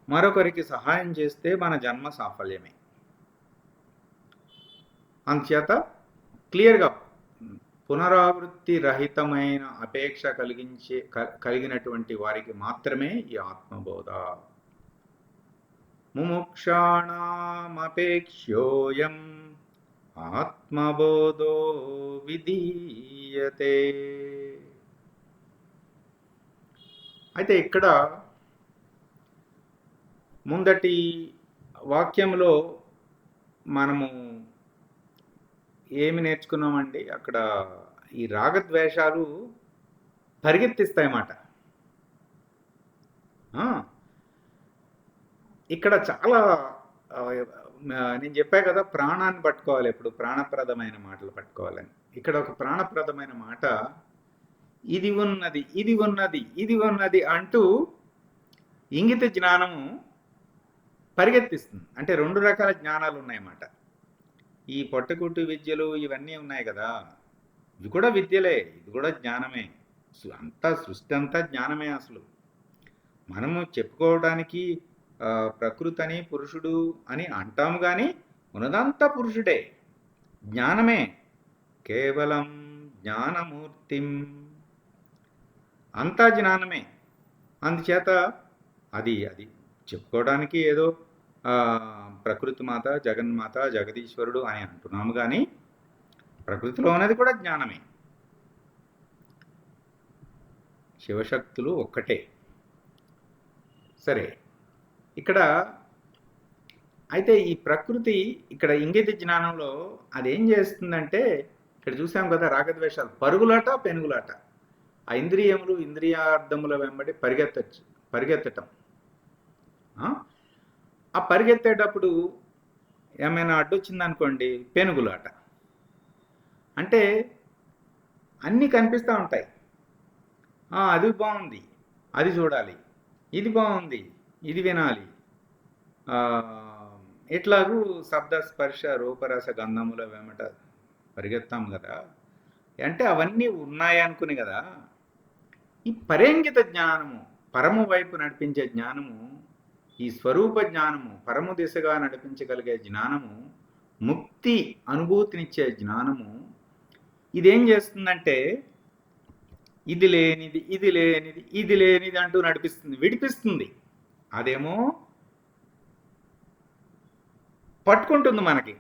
మరొకరికి సహాయం చేస్తే మన జన్మ సాఫల్యమే. అంచేత క్లియర్గా పునరావృత్తి రహితమైన అపేక్ష కలిగినటువంటి వారికి మాత్రమే ఈ ఆత్మబోధ. ముముక్షాణామపేక్ష్యోయం ఆత్మబోధో విధీయతే. అయితే ఇక్కడ ముందటి వాక్యంలో మనము ఏమి నేర్చుకున్నామండి, అక్కడ ఈ రాగద్వేషాలు పరిగెత్తిస్తాయన్నమాట. ఇక్కడ చాలా నేను చెప్పా కదా, ప్రాణాన్ని పట్టుకోవాలి, ఎప్పుడు ప్రాణప్రదమైన మాటలు పట్టుకోవాలని. ఇక్కడ ఒక ప్రాణప్రదమైన మాట, ఇది ఉన్నది ఇది ఉన్నది ఇది ఉన్నది అంటూ ఇంగిత జ్ఞానము పరిగెత్తిస్తుంది. అంటే రెండు రకాల జ్ఞానాలు ఉన్నాయన్నమాట. ఈ పొట్టకుట్టు విద్యలు ఇవన్నీ ఉన్నాయి కదా, ఇవి కూడా విద్యలే, ఇది కూడా జ్ఞానమే. అంతా సృష్టి అంతా జ్ఞానమే. అసలు మనము చెప్పుకోవడానికి ప్రకృతి అని పురుషుడు అని అంటాము, కానీ ఉన్నదంతా పురుషుడే, జ్ఞానమే, కేవలం జ్ఞానమూర్తిం, అంతా జ్ఞానమే. అందుచేత అది చెప్పుకోవడానికి ఏదో ప్రకృతి మాత, జగన్మాత, జగదీశ్వరుడు అని అంటున్నాము, కానీ ప్రకృతిలో ఉన్నది కూడా జ్ఞానమే. శివశక్తులు ఒక్కటే. సరే, ఇక్కడ అయితే ఈ ప్రకృతి ఇక్కడ ఇంగిత జ్ఞానంలో అదేం చేస్తుందంటే, ఇక్కడ చూసాం కదా, రాగద్వేషాలు, పరుగులాట పెనుగులాట, ఆ ఇంద్రియములు ఇంద్రియార్థముల వెంబడి పరిగెత్తటం. ఆ పరిగెత్తేటప్పుడు ఏమైనా అడ్డొచ్చిందనుకోండి, పెనుగులాట. అంటే అన్నీ కనిపిస్తూ ఉంటాయి, అది బాగుంది అది చూడాలి, ఇది బాగుంది ఇది వినాలి, ఇట్లాగూ శబ్ద స్పర్శ రూపరస గంధముల వెంబట పరిగెత్తాం కదా. అంటే అవన్నీ ఉన్నాయనుకుని కదా. ఈ పరేంగిత జ్ఞానము, పరము వైపు నడిపించే జ్ఞానము, ఈ స్వరూప జ్ఞానము, పరము దిశగా నడిపించగలిగే జ్ఞానము, ముక్తి అనుభూతినిచ్చే జ్ఞానము, ఇదేం చేస్తుందంటే ఇది లేనిది ఇది లేనిది ఇది లేనిది అంటూ నడిపిస్తుంది, విడిపిస్తుంది. అదేమో పట్టుకుంటుంది, మనకి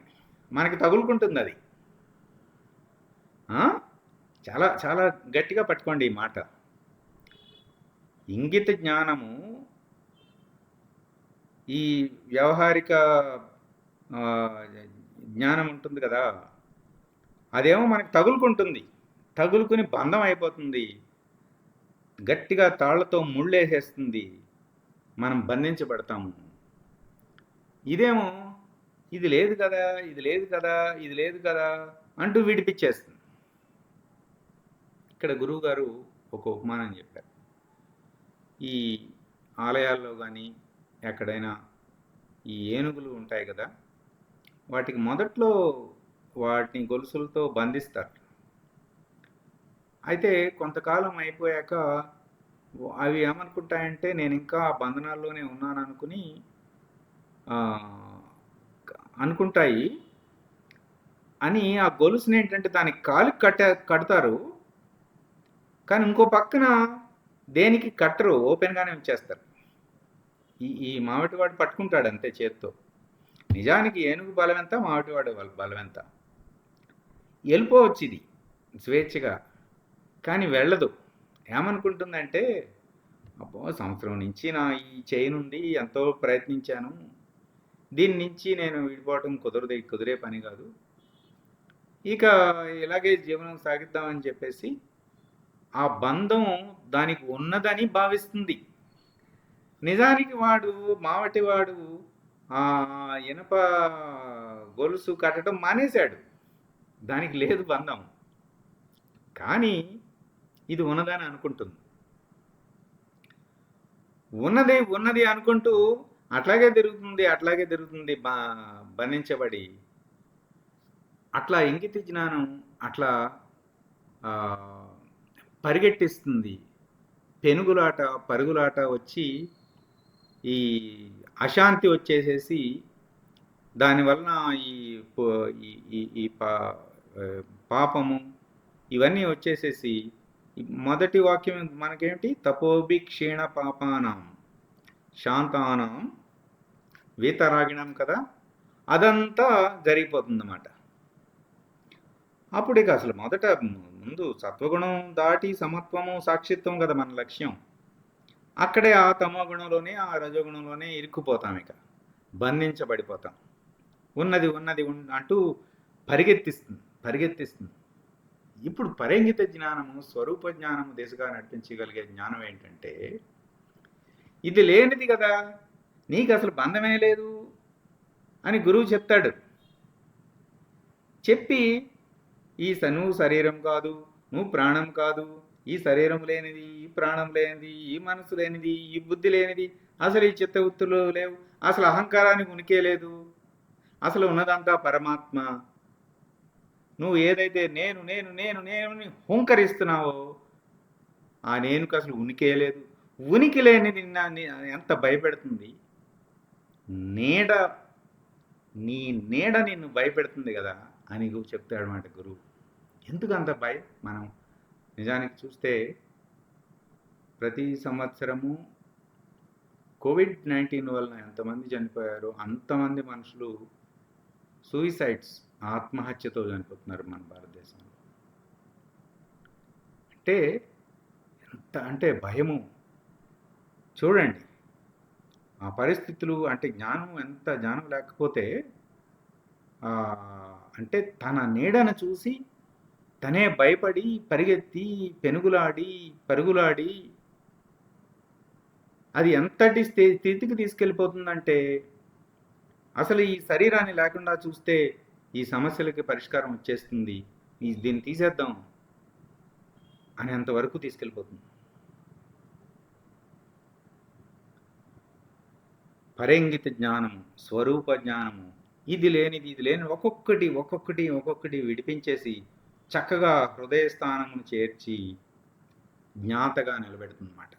మనకి తగులుకుంటుంది అది. చాలా చాలా గట్టిగా పట్టుకోండి ఈ మాట. ఇంగిత జ్ఞానము ఈ వ్యవహారిక జ్ఞానం ఉంటుంది కదా, అదేమో మనకి తగులుకుంటుంది, తగులుకుని బంధం అయిపోతుంది, గట్టిగా తాళ్లతో ముళ్ళేసేస్తుంది, మనం బంధించబడతాము. ఇదేమో ఇది లేదు కదా, ఇది లేదు కదా, ఇది లేదు కదా అంటూ విడిపించేస్తుంది. ఇక్కడ గురువు గారు ఒక ఉపమానం చెప్పారు. ఈ ఆలయాల్లో కానీ ఎక్కడైనా ఈ ఏనుగులు ఉంటాయి కదా, వాటికి మొదట్లో వాటిని గొలుసులతో బంధిస్తారు. అయితే కొంతకాలం అయిపోయాక అవి ఏమనుకుంటాయంటే నేను ఇంకా ఆ బంధనాల్లోనే ఉన్నాను అనుకుని అనుకుంటాయి. అని ఆ గొలుసుని ఏంటంటే దానికి కాలికి కడతారు, కానీ ఇంకో పక్కన దేనికి కట్టరు, ఓపెన్గానే ఉంచేస్తారు. ఈ మామిటివాడు పట్టుకుంటాడు అంతే చేత్తో. నిజానికి ఏనుగు బలం ఎంత, మామిటివాడు బలం ఎంత. వెళ్ళిపోవచ్చు ఇది స్వేచ్ఛగా, కానీ వెళ్ళదు. ఏమనుకుంటుందంటే అబ్బో సంవత్సరం నుంచి నా ఈ చైన్ ఉంది, ఎంతో ప్రయత్నించాను, దీని నుంచి నేను విడిపోవటం కుదిరే పని కాదు, ఇక ఇలాగే జీవనం సాగిద్దామని చెప్పేసి ఆ బంధం దానికి ఉన్నదని భావిస్తుంది. నిజానికి వాడు మావటివాడు ఆ ఇనప గొలుసు కట్టడం మానేశాడు, దానికి లేదు బంధం, కానీ ఇది ఉన్నదని అనుకుంటుంది. ఉన్నది ఉన్నది అనుకుంటూ అట్లాగే తిరుగుతుంది బంధించబడి. అట్లా ఇంగిత జ్ఞానం అట్లా పరిగెట్టిస్తుంది. పెనుగులాట పరుగులాట వచ్చి ఈ అశాంతి వచ్చేసేసి దానివలన ఈ పాపము ఇవన్నీ వచ్చేసేసి మొదటి వాక్యం మనకేమిటి, తపోభి క్షీణ పాపానం శాంతానం వీతరాగిణం కదా, అదంతా జరిగిపోతుందన్నమాట. అప్పుడు ఇక అసలు ముందు సత్వగుణం దాటి సమత్వము సాక్షిత్వం కదా మన లక్ష్యం. అక్కడే ఆ తమో గుణంలోనే ఆ రజోగుణంలోనే ఇరుక్కుపోతాం, ఇక బంధించబడిపోతాం. ఉన్నది ఉన్నది అంటూ పరిగెత్తిస్తుంది. ఇప్పుడు పరంగిత జ్ఞానము స్వరూప జ్ఞానము దిశగా నడిపించగలిగే జ్ఞానం ఏంటంటే, ఇది లేనిది కదా, నీకు అసలు బంధమే లేదు అని గురువు చెప్తాడు. చెప్పి నువ్వు శరీరం కాదు, నువ్వు ప్రాణం కాదు, ఈ శరీరం లేనిది, ఈ ప్రాణం లేనిది, ఈ మనసు లేనిది, ఈ బుద్ధి లేనిది, అసలు ఈ చిత్తవృత్తులు లేవు, అసలు అహంకారానికి ఉనికే లేదు, అసలు ఉన్నదంతా పరమాత్మ. నువ్వు ఏదైతే నేను నేను నేను నేను హుంకరిస్తున్నావో ఆ నేనుకు అసలు ఉనికే లేదు. ఉనికి లేనిది ఎంత భయపెడుతుంది, నీ నీడ నిన్ను భయపెడుతుంది కదా అని చెప్తాడు అన్నమాట గురువు. ఎందుకు అంత భయం? మనం నిజానికి చూస్తే ప్రతి సంవత్సరము కోవిడ్-19 వలన ఎంతమంది చనిపోయారో అంతమంది మనుషులు సూయిసైడ్స్ ఆత్మహత్యతో చనిపోతున్నారు మన భారతదేశంలో. అంటే భయము. చూడండి ఆ పరిస్థితులు. అంటే జ్ఞానం లేకపోతే అంటే తన నీడను చూసి తనే భయపడి పరిగెత్తి పరుగులాడి అది ఎంతటి స్థితికి తీసుకెళ్ళిపోతుందంటే, అసలు ఈ శరీరాన్ని లేకుండా చూస్తే ఈ సమస్యలకి పరిష్కారం వచ్చేస్తుంది, దీన్ని తీసేద్దాం అనేంతవరకు తీసుకెళ్ళిపోతుంది. పరంగిత జ్ఞానము స్వరూప జ్ఞానము ఇది లేని ఒక్కొక్కటి విడిపించేసి చక్కగా హృదయ స్థానమును చేర్చి జ్ఞాతగా నిలబెడుతుందన్నమాట.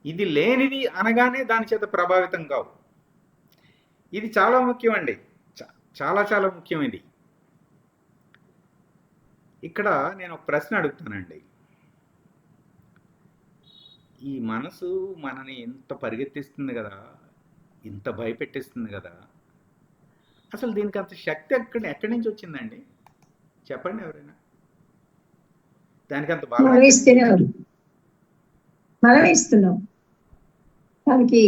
ఇది లేనిది అనగానే దాని చేత ప్రభావితం కావు. ఇది చాలా ముఖ్యం అండి, చాలా ముఖ్యం ఇది. ఇక్కడ నేను ఒక ప్రశ్న అడుగుతానండి. ఈ మనసు మనని ఇంత పరిగెత్తిస్తుంది కదా, ఇంత భయపెట్టిస్తుంది కదా, అసలు దీనికి అంత శక్తి ఎక్కడి నుంచి వచ్చిందండి? చెప్పండి ఎవరైనా. దానికి అంత బలం మనమే ఎక్కడి నుంచి ఇస్తేనే వచ్చింది? మనమే ఇస్తున్నాం దానికి.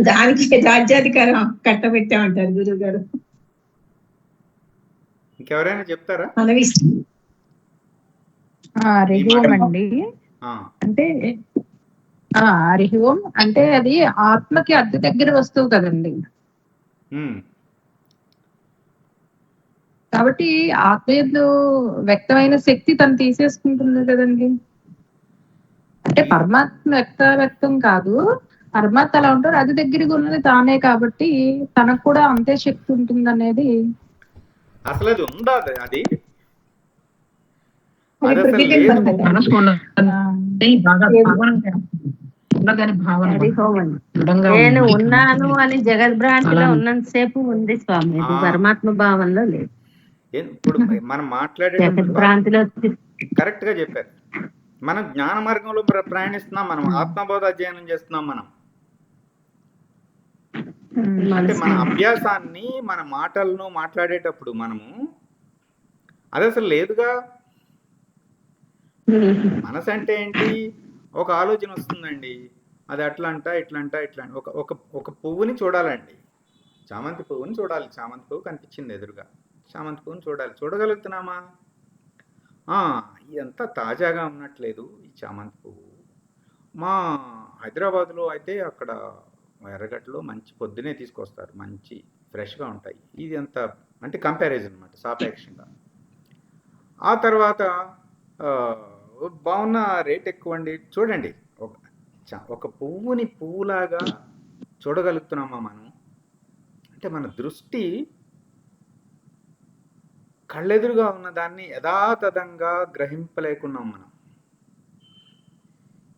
దానికి రాజ్యాధికారం కట్టబెట్టామంటారు గురువు గారు. ఇంకెవరైనా చెప్తారా మనం ఇస్తున్నాం. ఈ హరి మాట? ఓం అండి. ఆ, అంటే హరి ఓం అంటే అది ఆత్మకి అతి దగ్గర వస్తువు కదండి. ఉమ్, కాబట్టి ఆత్మయందు వ్యక్తమైన శక్తి తను తీసేసుకుంటుంది కదండి. అంటే ఈ- పరమాత్మ వ్యక్తం కాదు, పరమాత్మ అలా ఉంటారు, అది దగ్గరగా ఉన్నది తానే, కాబట్టి తనకు కూడా అంతే శక్తి ఉంటుంది అనేది. అసలు అది ఉందా అది అది అది అసలు ప్రతిబింబం లేదు. కదా. మనసుకు ఉన్నది బాగా ఏం- భావన ఉండదని భావన హరి ఓం అండి. దృఢంగా నేను ఉంది. ఉన్నాను అని జగద్భ్రాంతిలో అలా ఉన్నంతసేపు ఉంది స్వామి, అది ఆ. పరమాత్మ భావంలో లేదు. ఇప్పుడు మనం మాట్లాడేటప్పుడు జగద్భ్రాంతిలో కరెక్ట్గా చెప్పారు. మనం జ్ఞాన మార్గంలో ప్రయాణిస్తున్నాం, మనం ఆత్మబోధ అధ్యయనం చేస్తున్నాం. మనం అంటే మన అభ్యాసాన్ని, మన మాటలను మాట్లాడేటప్పుడు మనము అది అసలు లేదుగా. మనసు అంటే ఏంటి? ఒక ఆలోచన వస్తుందండి, అది అట్లంట ఇట్లంట ఇట్లా ఒక ఒక ఒక పువ్వుని చూడాలండి, చామంతి పువ్వుని చూడాలి. చామంతి పువ్వు కనిపించింది ఎదురుగా, చామంతి పువ్వుని చూడాలి. చూడగలుగుతున్నామా? ఇదంతా తాజాగా ఉన్నట్లేదు ఈ చామంతి పువ్వు. మా హైదరాబాద్లో అయితే అక్కడ ఎర్రగడ్డలో మంచి పొద్దునే తీసుకొస్తారు, మంచి ఫ్రెష్గా ఉంటాయి. ఇది అంత అంటే కంపారిజన్ అనమాట, సాపేక్షంగా. ఆ తర్వాత బాగున్న రేట్ ఎక్కువ అండి. చూడండి, ఒక పువ్వుని పువ్వులాగా చూడగలుగుతున్నామా మనం? అంటే మన దృష్టి కళ్ళెదురుగా ఉన్న దాన్ని యథాతథంగా గ్రహింపలేకున్నాం మనం.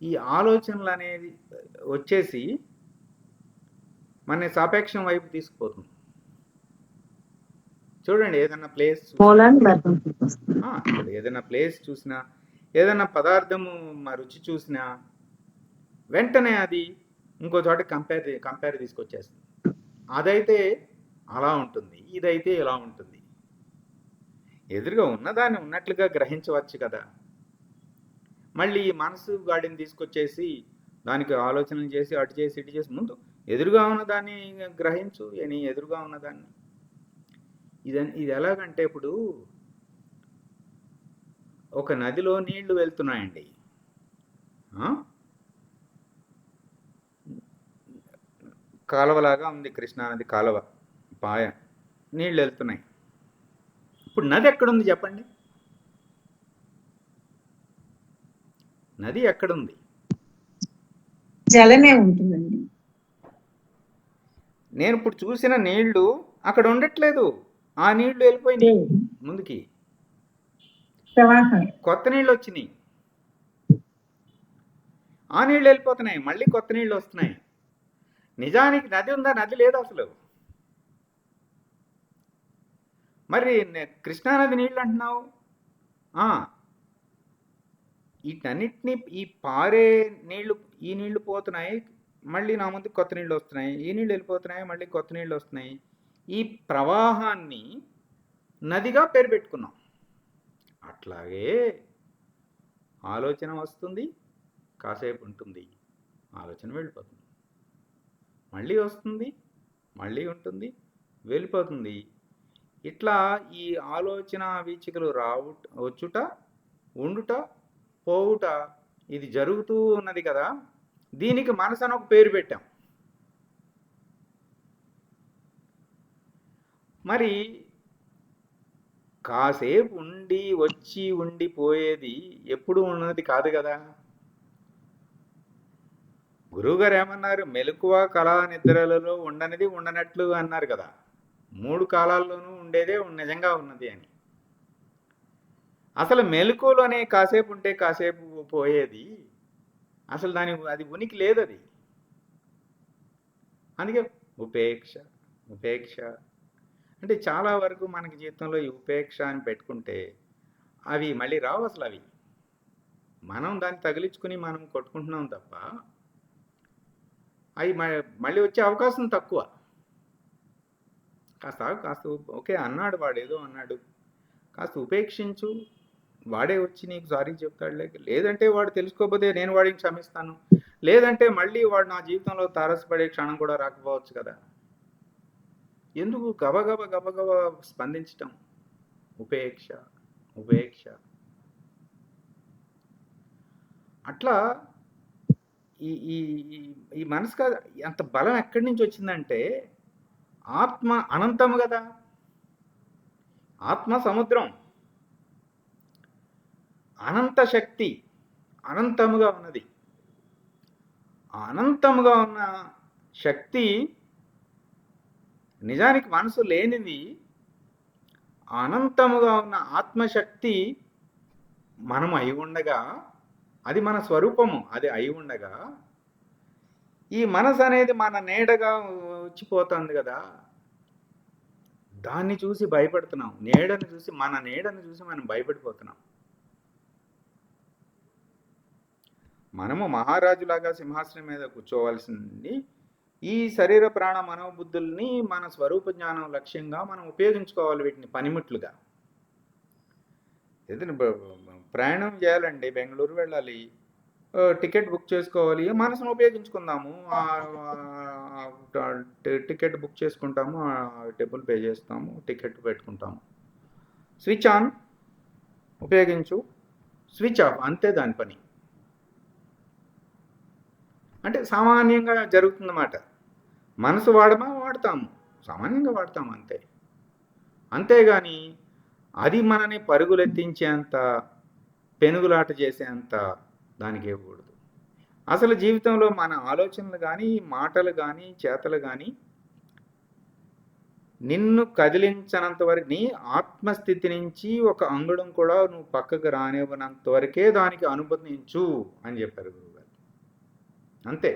ఈ ఆలోచనలు అనేది వచ్చేసి మన సాపేక్షం వైపు తీసుకుపోతుంది. చూడండి, ఏదైనా ప్లేస్ ఇప్పుడు ఏదైనా ప్లేస్ చూసినా, ఏదైనా పదార్థము రుచి చూసినా వెంటనే అది ఇంకో చోట కంపేర్ తీసుకొచ్చేస్తుంది. అదైతే అలా ఉంటుంది, ఇదైతే ఇలా ఉంటుంది. ఎదురుగా ఉన్నదాన్ని ఉన్నట్లుగా గ్రహించవచ్చు కదా. మళ్ళీ మనసు గాడిని తీసుకొచ్చేసి దానికి ఆలోచనలు చేసి అటు చేసి ఇటు చేసి, ముందు ఎదురుగా ఉన్నదాన్ని గ్రహించు, నీ ఎదురుగా ఉన్నదాన్ని. ఇది ఎలాగంటే, ఇప్పుడు ఒక నదిలో నీళ్లు వెళ్తున్నాయండి. కాలువలాగా ఉంది, కృష్ణానది కాలువ పాయ, నీళ్ళు వెళ్తున్నాయి. ఇప్పుడు నది ఎక్కడుంది చెప్పండి? నది ఎక్కడుంది? జలమే ఉంటుందండి. నేను ఇప్పుడు చూసిన నీళ్లు అక్కడ ఉండట్లేదు, ఆ నీళ్లు వెళ్ళిపోయినాయి ముందుకి, ప్రవాహం. కొత్త నీళ్ళు వచ్చినాయి. ఆ నీళ్ళు వెళ్ళిపోతున్నాయి, మళ్ళీ కొత్త నీళ్ళు వస్తున్నాయి. నిజానికి నది ఉందా? నది లేదు అసలు. మరి కృష్ణానది నీళ్ళు అంటున్నావు. వీటన్నిటినీ, ఈ పారే నీళ్లు, ఈ నీళ్లు పోతున్నాయి, మళ్ళీ నా ముందు కొత్త నీళ్ళు వస్తున్నాయి, ఈ నీళ్ళు వెళ్ళిపోతున్నాయి, మళ్ళీ కొత్త నీళ్ళు వస్తున్నాయి. ఈ ప్రవాహాన్ని నదిగా పేరు పెట్టుకున్నాం. అట్లాగే ఆలోచన వస్తుంది, కాసేపు ఉంటుంది, ఆలోచన వెళ్ళిపోతుంది, మళ్ళీ వస్తుంది, మళ్ళీ ఉంటుంది, వెళ్ళిపోతుంది. ఇట్లా ఈ ఆలోచన వీచికలు వచ్చుట, ఉండుట, పోవుట, ఇది జరుగుతూ ఉన్నది కదా. దీనికి మనసు అని ఒక పేరు పెట్టాం. మరి కాసేపు ఉండి వచ్చి ఉండిపోయేది ఎప్పుడు ఉన్నది కాదు కదా. గురువుగారు ఏమన్నారు? మెలకువ, కళ, నిద్రలలో ఉండనిది ఉండనట్లు అన్నారు కదా. 3 కాలాల్లోనూ ఉండేదే నిజంగా ఉన్నది అని. అసలు మెలకువలోనే కాసేపు ఉంటే కాసేపు పోయేది, అసలు అది ఉనికి లేదు. అది అందుకే ఉపేక్ష ఉపేక్ష అంటే చాలా వరకు మనకి జీవితంలో ఈ ఉపేక్ష అని పెట్టుకుంటే అవి మళ్ళీ రావు. అసలు అవి మనం దాన్ని తగిలించుకుని మనం కొట్టుకుంటున్నాం తప్ప అవి మళ్ళీ వచ్చే అవకాశం తక్కువ. కాస్త ఓకే అన్నాడు, వాడు ఏదో అన్నాడు, కాస్త ఉపేక్షించు, వాడే వచ్చి నీకు సారీ చెప్తాడులే. లేదంటే వాడు తెలుసుకోకపోతే నేను వాడిని క్షమిస్తాను, లేదంటే మళ్ళీ వాడు నా జీవితంలో తారసపడే క్షణం కూడా రాకపోవచ్చు కదా. ఎందుకు గబగబ స్పందించటం? ఉపేక్ష ఉపేక్ష. అట్లా ఈ ఈ ఈ మనసుకు అంత బలం ఎక్కడి నుంచి వచ్చిందంటే ఆత్మ అనంతము కదా, ఆత్మ సముద్రం, అనంత శక్తి అనంతముగా ఉన్నది. అనంతముగా ఉన్న శక్తి నిజానికి మనసు లేనిది. అనంతముగా ఉన్న ఆత్మశక్తి మనం అయి ఉండగా, అది మన స్వరూపము, అది అయి ఉండగా ఈ మనసు అనేది మన నీడగా వచ్చిపోతుంది కదా. దాన్ని చూసి భయపడుతున్నాం, నీడను చూసి, మన నీడను చూసి మనం భయపడిపోతున్నాం. మనము మహారాజులాగా సింహాసనం మీద కూర్చోవలసింది ఈ శరీర ప్రాణ మనోబుద్ధుల్ని మన స్వరూప జ్ఞానం లక్ష్యంగా మనం ఉపయోగించుకోవాలి, వీటిని పనిముట్లుగా. ఏదైనా ప్రయాణం చేయాలండి, బెంగళూరు వెళ్ళాలి, టికెట్ బుక్ చేసుకోవాలి, మనసును ఉపయోగించుకుందాము. టికెట్ బుక్ చేసుకుంటాము, డబ్బులు పే చేస్తాము, టికెట్ పెట్టుకుంటాము. స్విచ్ ఆన్ ఉపయోగించు, స్విచ్ ఆఫ్ అంతే దాని పని. అంటే సామాన్యంగా జరుగుతుందన్నమాట. మనసు వాడతాము, సామాన్యంగా వాడతాము అంతే. అంతేగాని అది మనని పరుగులెత్తించేంత, పెనుగులాట చేసేంత దానికి ఇవ్వకూడదు. అసలు జీవితంలో మన ఆలోచనలు కానీ, మాటలు కానీ, చేతలు కానీ నిన్ను కదిలించనంత వరకు, నీ ఆత్మస్థితి నుంచి ఒక అంగుళం కూడా నువ్వు పక్కకు రానివ్వనంత వరకే దానికి అనుమతించు అని చెప్పారు గురువుగారు. అంతే.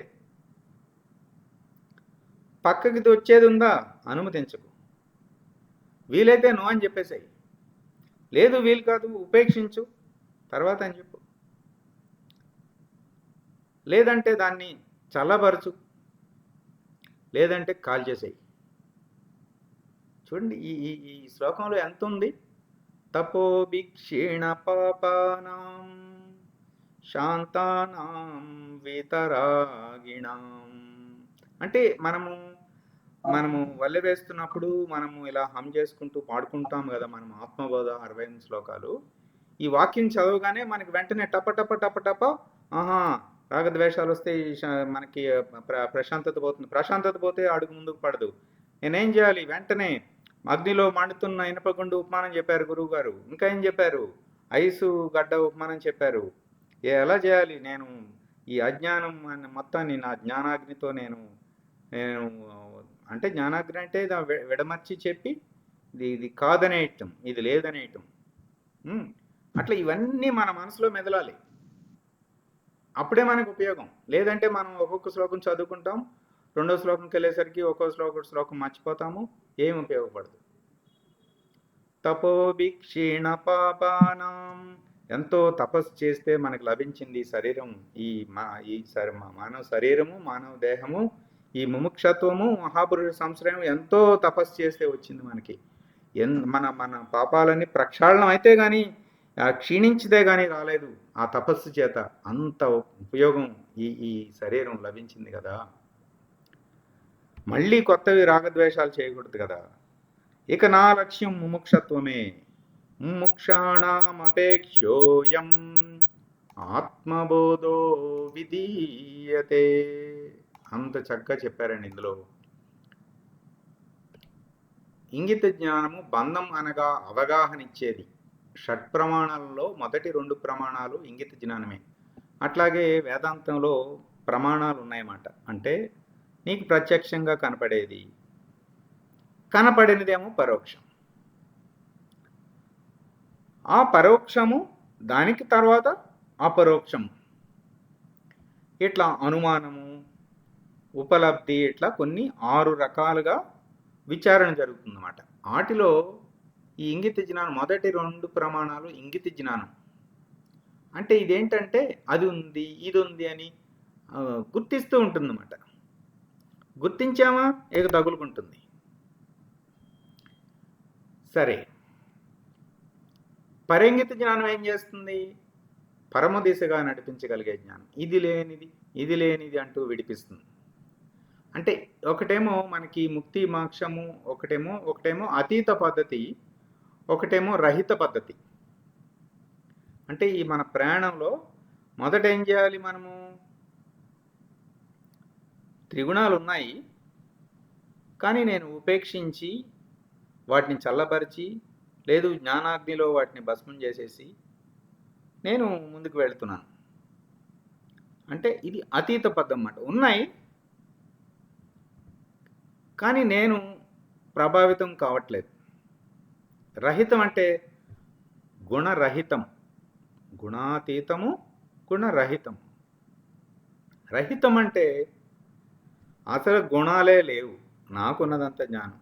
పక్కకి వచ్చేది ఉందా, అనుమతించకు. వీలైతే నో అని చెప్పేసాయి. లేదు వీలు కాదు, ఉపేక్షించు తర్వాత అని చెప్పు. లేదంటే దాన్ని చల్లబరచు, లేదంటే కాల్ చేసేయి. చూడండి ఈ ఈ శ్లోకంలో ఎంత ఉంది. తపోభిక్షీణ పాపానాం శాంతానాం వితరాగిణాం. అంటే మనము వల్లె వేస్తున్నప్పుడు మనము ఇలా హమ్ చేసుకుంటూ పాడుకుంటాం కదా, మనం ఆత్మబోధ 68 శ్లోకాలు. ఈ వాక్యం చదవగానే మనకి వెంటనే టప ఆహా రాగద్వేషాలు వస్తే మనకి ప్రశాంతత పోతుంది. ప్రశాంతత పోతే అడుగు ముందుకు పడదు. నేనేం చేయాలి? వెంటనే అగ్నిలో మండుతున్న ఇనపగుండు ఉపమానం చెప్పారు గురువు గారు. ఇంకా ఏం చెప్పారు? ఐసు గడ్డ ఉపమానం చెప్పారు. ఎలా చేయాలి? నేను ఈ అజ్ఞానం మొత్తాన్ని నా జ్ఞానాగ్నితో నేను అంటే జ్ఞానాగ్ని అంటే విడమర్చి చెప్పి ఇది కాదనేయటం, ఇది లేదనేయటం. అట్లా ఇవన్నీ మన మనసులో మెదలాలి, అప్పుడే మనకు ఉపయోగం. లేదంటే మనం ఒక్కొక్క శ్లోకం చదువుకుంటాం, రెండో శ్లోకంకి వెళ్ళేసరికి ఒక్కొక్క శ్లోకం మర్చిపోతాము, ఏం ఉపయోగపడదు. తపోభిక్షీణ పాపానాం. ఎంతో తపస్సు చేస్తే మనకు లభించింది శరీరం. మానవ శరీరము, మానవ దేహము, ఈ ముముక్షత్వము, మహాపురుష సంశ్రయం ఎంతో తపస్సు చేస్తే వచ్చింది మనకి. మన పాపాలన్నీ ప్రక్షాళనం అయితే కానీ, క్షీణించితే కానీ రాలేదు. ఆ తపస్సు చేత అంత ఉపయోగం ఈ శరీరం లభించింది కదా. మళ్ళీ కొత్తవి రాగద్వేషాలు చేయకూడదు కదా. ఇక నా లక్ష్యం ముముక్షత్వమే. ముముక్షాణమపేక్షోయం ఆత్మబోధో విధీయతే. అంత చక్కగా చెప్పారండి ఇందులో. ఇంగిత జ్ఞానము బంధం అనగా అవగాహన ఇచ్చేది. షట్ప్రమాణాలలో మొదటి 2 ప్రమాణాలు ఇంగిత జ్ఞానమే. అట్లాగే వేదాంతంలో ప్రమాణాలు ఉన్నాయన్నమాట. అంటే నీకు ప్రత్యక్షంగా కనపడేది, కనపడినదేమో పరోక్షం. ఆ పరోక్షము, దానికి తర్వాత అపరోక్షము. ఇట్లా అనుమానము, ఉపలబ్ధి, ఇట్లా కొన్ని 6 రకాలుగా విచారణ జరుగుతుందన్నమాట. వాటిలో ఈ ఇంగిత జ్ఞానం మొదటి 2 ప్రమాణాలు ఇంగిత జ్ఞానం. అంటే ఇదేంటంటే అది ఉంది ఇది ఉంది అని గుర్తిస్తూ ఉంటుందన్నమాట. గుర్తించామా ఇక తగులుకుంటుంది. సరే, పరంగిత జ్ఞానం ఏం చేస్తుంది? పరమ దిశగా నడిపించగలిగే జ్ఞానం. ఇది లేనిది అంటూ విడిపిస్తుంది. అంటే ఒకటేమో మనకి ముక్తి మోక్షము, ఒకటేమో అతీత పద్ధతి, ఒకటేమో రహిత పద్ధతి. అంటే ఈ మన ప్రయాణంలో మొదట ఏం చేయాలి? మనము త్రిగుణాలు ఉన్నాయి, కానీ నేను ఉపేక్షించి వాటిని చల్లబరిచి, లేదు జ్ఞానాగ్నిలో వాటిని భస్మం చేసేసి నేను ముందుకు వెళ్తున్నాను. అంటే ఇది అతీత పద్ధతి అన్నమాట. ఉన్నాయి, కానీ నేను ప్రభావితం కావట్లేదు. రహితం అంటే గుణరహితం. గుణాతీతము, గుణరహితం. రహితం అంటే అసలు గుణాలే లేవు, నాకున్నదంతా జ్ఞానం.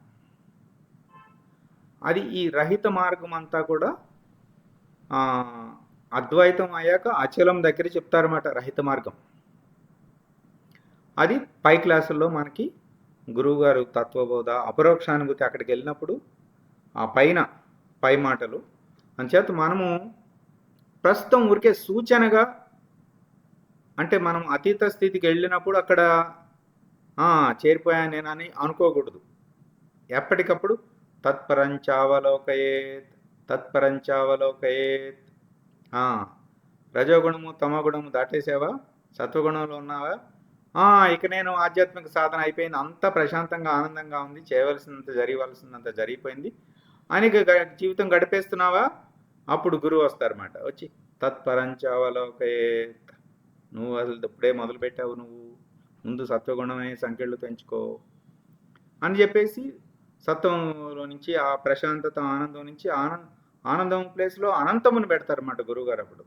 అది ఈ రహిత మార్గం అంతా కూడా అద్వైతం అయ్యాక అచలం దగ్గర చెప్తారన్నమాట రహిత మార్గం. అది పై క్లాసుల్లో మనకి గురువుగారు తత్వబోధ, అపరోక్షానుభూతి అక్కడికి వెళ్ళినప్పుడు ఆ పై మాటలు. అంచేత మనము ప్రస్తుతం ఊరికే సూచనగా, అంటే మనం అతీత స్థితికి వెళ్ళినప్పుడు అక్కడ చేరిపోయాను నేనని అనుకోకూడదు. ఎప్పటికప్పుడు తత్పరంచావలోకయేత్. రజోగుణము తమోగుణము దాటేసావా? సత్వగుణంలో ఉన్నావా? ఇక నేను ఆధ్యాత్మిక సాధన అయిపోయింది, అంత ప్రశాంతంగా ఆనందంగా ఉంది, చేయవలసినంత జరగవలసినంత జరిగిపోయింది అని జీవితం గడిపేస్తున్నావా? అప్పుడు గురువు వస్తారన్నమాట. వచ్చి తత్పరంచావలోకయేత్, నువ్వు అసలు ఇప్పుడే మొదలుపెట్టావు, నువ్వు ముందు సత్వగుణమే సంఖ్యలు పెంచుకో అని చెప్పేసి సత్వంలో నుంచి ఆ ప్రశాంతత, ఆనందం నుంచి ఆనందం ప్లేస్లో అనంతమును పెడతారన్నమాట గురువుగారు. అప్పుడు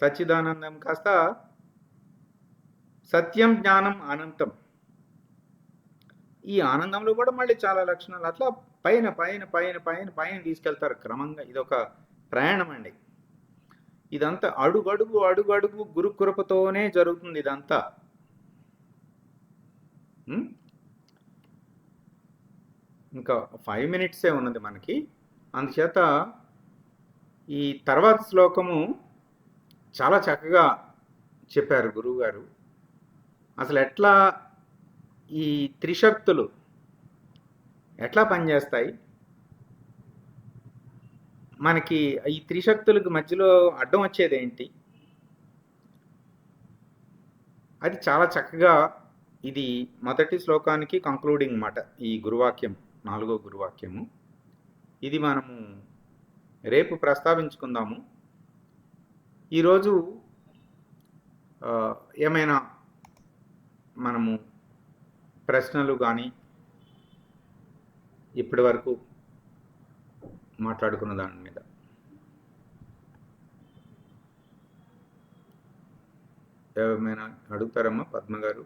సచ్చిదానందం కాస్త సత్యం, జ్ఞానం, అనంతం. ఈ ఆనందంలో కూడా మళ్ళీ చాలా లక్షణాలు అట్లా పైన పైన పైన పైన పైన తీసుకెళ్తారు క్రమంగా. ఇదొక ప్రయాణం అండి. ఇదంతా అడుగడుగు గురు కృపతోనే జరుగుతుంది ఇదంతా. ఇంకా 5 మినిట్సే ఉన్నది మనకి. అందుచేత ఈ తర్వాత శ్లోకము చాలా చక్కగా చెప్పారు గురువుగారు. అసలు ఎట్లా ఈ త్రిశక్తులు ఎట్లా పనిచేస్తాయి, మనకి ఈ త్రిశక్తులకు మధ్యలో అడ్డం వచ్చేది ఏంటి, అది చాలా చక్కగా ఇది మొదటి శ్లోకానికి కంక్లూడింగ్ అన్నమాట. ఈ గురువాక్యం 4వ గురువాక్యము. ఇది మనము రేపు ప్రస్తావించుకుందాము. ఈరోజు ఏమైనా మనము ప్రశ్నలు కానీ ఇప్పటి వరకు మాట్లాడుకున్న దాని మీద ఏమైనా అడుగుతారమ్మా? పద్మ గారు,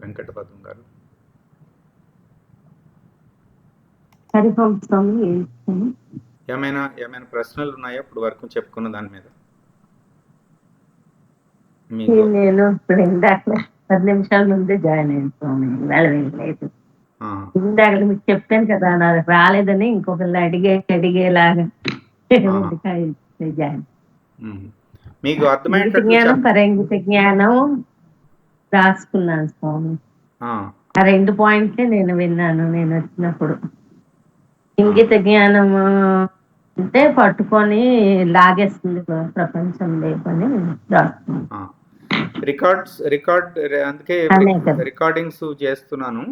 వెంకట పద్మ గారు. ఏమైనా ప్రశ్నలు ఉన్నాయా ఇప్పుడు వరకు చెప్పుకున్న దాని మీద? నేను ఇప్పుడు ఇందాక 10 నిమిషాల ముందే జాయిన్ అయ్యాను స్వామి. లేదు ఇందాక మీకు చెప్పాను కదా, నాకు రాలేదని ఇంకొకళ్ళు అడిగేలాగా జాయిన్. మీకు అర్థమైన జ్ఞానం, పరంగిత జ్ఞానం రాసుకున్నాను స్వామి. ఆ 2 పాయింట్లే నేను విన్నాను నేను వచ్చినప్పుడు. ఇంగిత జ్ఞానం అంటే పట్టుకొని లాగేస్తుంది ప్రపంచం లేపని రాసుకున్నాను. అందుకే రికార్డింగ్స్ చేస్తున్నాను.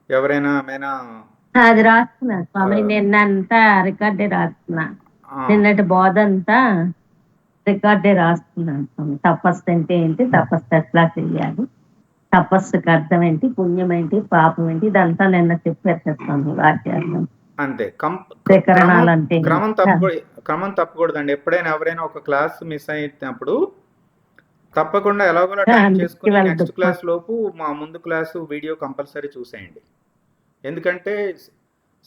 ఎవరైనా అది రాసుకున్నాను స్వామి. నిన్నంతా రికార్డే రాసుకున్నా. నిన్నటి బోధ అంతా రికార్డే రాసుకున్నాను స్వామి. తపస్సు అంటే ఏంటి, తపస్సు ఎట్లా చెయ్యాలి, తపస్సుకి అర్థం ఏంటి, పుణ్యం ఏంటి, పాపం ఏంటి, ఇదంతా నిన్న చెప్పారు కదా స్వామి వాక్యార్థం. అంతే. క్రమం తప్పకూడదండి. ఎప్పుడైనా ఎవరైనా ఒక క్లాస్ మిస్ అయినప్పుడు తప్పకుండా ఎలాగోలా టైం చేసుకుని నెక్స్ట్ క్లాస్ లోపు మా ముందు క్లాసు వీడియో కంపల్సరీ చూసేయండి. ఎందుకంటే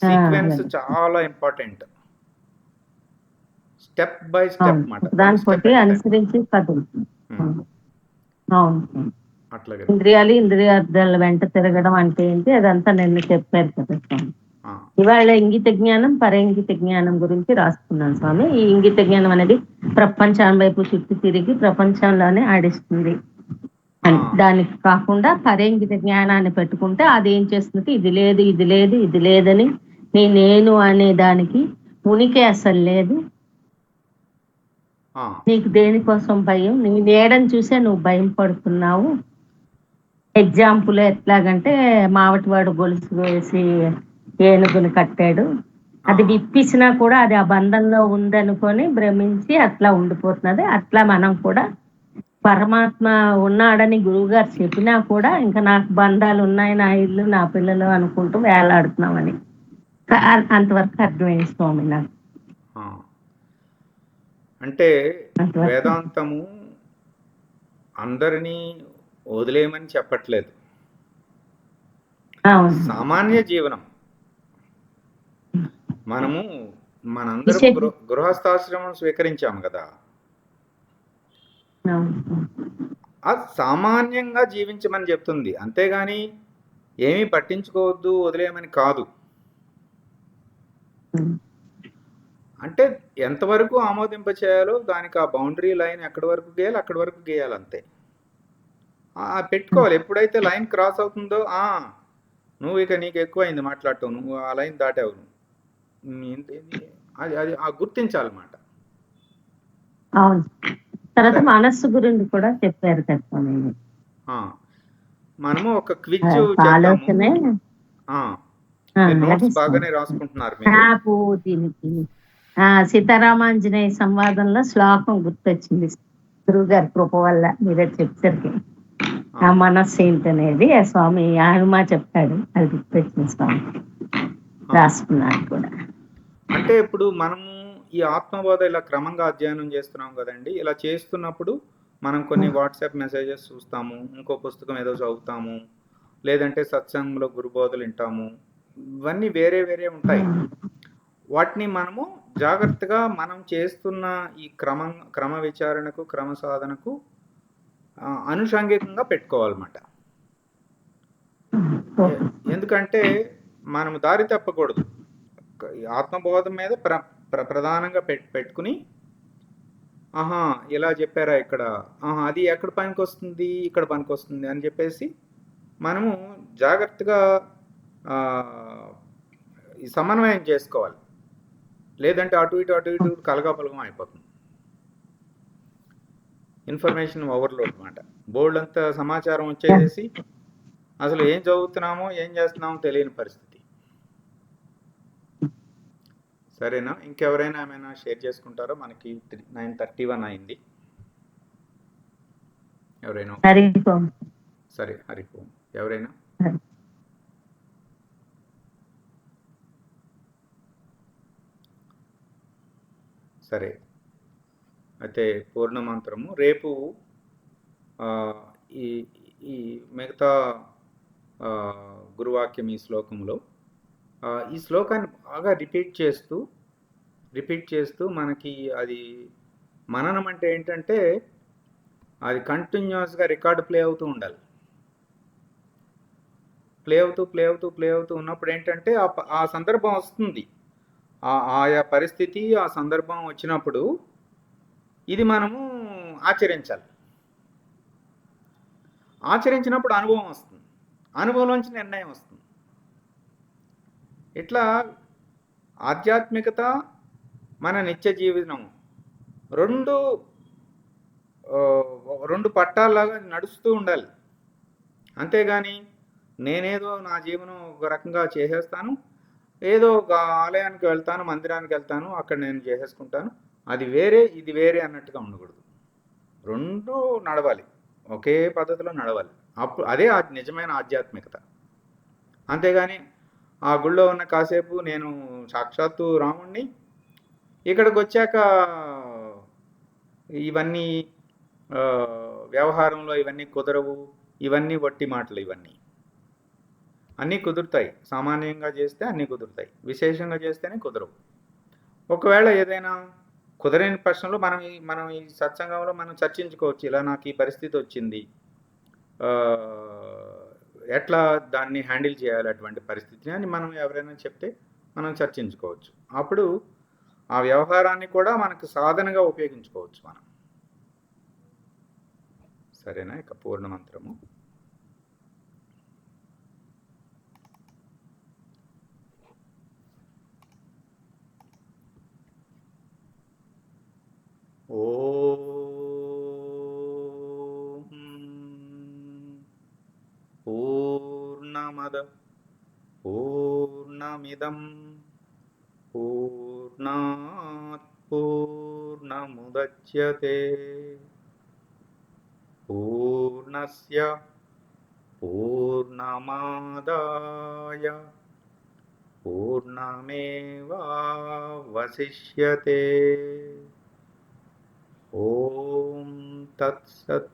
సీక్వెన్స్ చాలా ఇంపార్టెంట్. స్టెప్ బై స్టెప్ మాట. దాని కొట్టి అనుసరించి కదులుతుంది. అవును. అట్లాగే ఇంద్రియార్థాల వెంట తిరగడం అంటే ఏంటి, అదంతా నిన్న చెప్పారు కదా స్వామి. ఇవాళ ఇంగిత జ్ఞానం, పరఇంగిత జ్ఞానం గురించి రాసుకున్నాను స్వామి. ఈ ఇంగిత జ్ఞానం అనేది ప్రపంచం వైపు చుట్టూ తిరిగి ప్రపంచంలోనే ఆడిస్తుంది అని. దానికి కాకుండా పరఇంగిత జ్ఞానాన్ని పెట్టుకుంటే అది ఏం చేస్తుంది, ఇది లేదు, ఇది లేదు, ఇది లేదని నేను అనే దానికి ఉనికి అసలు లేదు. నీకు దేనికోసం భయం, నీ నీడని చూసే నువ్వు భయం పడుతున్నావు. ఎగ్జాంపుల్ ఎట్లాగంటే మావటివాడు గొలుసు వేసి ఏనుగుని కట్టాడు, అది విప్పిసినా కూడా అది ఆ బంధంలో ఉందనుకొని భ్రమించి అట్లా ఉండిపోతున్నది. అట్లా మనం కూడా పరమాత్మ ఉన్నాడని గురువు గారు చెప్పినా కూడా ఇంకా నాకు బంధాలు ఉన్నాయి, నా ఇల్లు, నా పిల్లలు అనుకుంటూ వేలాడుతున్నామని. అంతవరకు అర్థమైంది స్వామి నాకు. అంటే వేదాంతము అందరినీ వదిలేయమని చెప్పట్లేదు. సామాన్య జీవనం మనము మనందరం గృహస్థాశ్రమం స్వీకరించాము కదా, అది సామాన్యంగా జీవించమని చెప్తుంది. అంతేగాని ఏమీ పట్టించుకోవద్దు, వదిలేయమని కాదు. అంటే ఎంతవరకు ఆమోదింప చేయాలో దానికి ఆ బౌండరీ లైన్ ఎక్కడి వరకు గీయాలి అక్కడి వరకు గీయాలి, అంతే. పెట్టుకోవాలి. ఎప్పుడైతే లైన్ క్రాస్ అవుతుందో నువ్వు ఇక నీకు ఎక్కువైంది మాట్లాడటం, నువ్వు ఆ లైన్ దాటావు, అది అది గుర్తించాలన్నమాట. అవును. తర్వాత మనస్సు గురించి కూడా చెప్పారు కదా. మనము ఒక క్విజ్ చేద్దాము. నోట్స్ బాగానే రాసుకుంటున్నారు మీరు. సీతారామాంజనేయ సంవాదంలో శ్లోకం గుర్తొచ్చింది గురువు గారి కృప వల్ల, మీరే చెప్పేసరికి. ఆ మనస్సు ఏంటనేది ఆ స్వామి ఆయుమా చెప్తాడు, అది గుర్తొచ్చింది స్వామి, రాసుకున్నాడు కూడా. అంటే ఇప్పుడు మనము ఈ ఆత్మబోధ ఇలా క్రమంగా అధ్యయనం చేస్తున్నాం కదండి. ఇలా చేస్తున్నప్పుడు మనం కొన్ని వాట్సాప్ మెసేజెస్ చూస్తాము, ఇంకో పుస్తకం ఏదో చదువుతాము, లేదంటే సత్సంగంలో గురుబోధలు వింటాము. ఇవన్నీ వేరే వేరే ఉంటాయి. వాటిని మనము జాగ్రత్తగా మనం చేస్తున్న ఈ క్రమ విచారణకు, క్రమ సాధనకు అనుషంగికంగా పెట్టుకోవాలన్నమాట. ఎందుకంటే మనం దారి తప్పకూడదు. ఆత్మబోధం మీద ప్రధానంగా పెట్టుకుని ఇలా చెప్పారా ఇక్కడ, అది ఎక్కడ పనికి వస్తుంది, ఇక్కడ పనికి వస్తుంది అని చెప్పేసి మనము జాగ్రత్తగా సమన్వయం చేసుకోవాలి. లేదంటే అటు ఇటు కలగాపలగం అయిపోతుంది. ఇన్ఫర్మేషన్ ఓవర్లోడ్ అన్నమాట. బోల్డ్ అంతా సమాచారం వచ్చేసి అసలు ఏం చదువుతున్నామో ఏం చేస్తున్నామో తెలియని పరిస్థితి. సరేనా? ఇంకెవరైనా ఏమైనా షేర్ చేసుకుంటారో? మనకి 9:31 అయింది. ఎవరైనా? సరే, హరిపోం. ఎవరైనా? సరే, అయితే పూర్ణమంత్రము రేపు ఈ మిగతా గురువాక్యం ఈ శ్లోకంలో ఈ శ్లోకాన్ని బాగా రిపీట్ చేస్తూ మనకి అది మననం అంటే ఏంటంటే అది కంటిన్యూస్గా రికార్డు ప్లే అవుతూ ఉండాలి. ప్లే అవుతూ ఉన్నప్పుడు ఏంటంటే ఆ సందర్భం వస్తుంది, ఆయా పరిస్థితి, ఆ సందర్భం వచ్చినప్పుడు ఇది మనము ఆచరించాలి. ఆచరించినప్పుడు అనుభవం వస్తుంది, అనుభవంలోంచి నిర్ణయం వస్తుంది. ఇట్లా ఆధ్యాత్మికత, మన నిత్య జీవితం రెండు పట్టాల్లాగా నడుస్తూ ఉండాలి. అంతేగాని నేనేదో నా జీవనం ఒక రకంగా చేసేస్తాను, ఏదో ఒక ఆలయానికి వెళ్తాను, మందిరానికి వెళ్తాను, అక్కడ నేను చేసేసుకుంటాను, అది వేరే ఇది వేరే అన్నట్టుగా ఉండకూడదు. రెండు నడవాలి, ఒకే పద్ధతిలో నడవాలి. అప్పుడు అదే నిజమైన ఆధ్యాత్మికత. అంతేగాని ఆ గుళ్ళో ఉన్న కాసేపు నేను సాక్షాత్తు రాముణ్ణి, ఇక్కడికి వచ్చాక ఇవన్నీ వ్యవహారంలో ఇవన్నీ కుదరవు, ఇవన్నీ వట్టి మాటలు, ఇవన్నీ అన్నీ కుదురుతాయి. సామాన్యంగా చేస్తే అన్నీ కుదురుతాయి, విశేషంగా చేస్తేనే కుదరవు. ఒకవేళ ఏదైనా కుదరని పక్షంలో మనం ఈ సత్సంగంలో మనం చర్చించుకోవచ్చు. ఇలా నాకు ఈ పరిస్థితి వచ్చింది, ఎట్లా దాన్ని హ్యాండిల్ చేయాలి అటువంటి పరిస్థితిని అని మనం ఎవరైనా చెప్తే మనం చర్చించుకోవచ్చు. అప్పుడు ఆ వ్యవహారాన్ని కూడా మనకు సాధనగా ఉపయోగించుకోవచ్చు మనం. సరేనా? ఇక పూర్ణమంత్రము. పూర్ణమద పూర్ణమిదం పూర్ణాత్ పూర్ణముదచ్యతే పూర్ణస్య పూర్ణమాదాయ పూర్ణమేవావశిష్యతే. ఓం తత్సత్.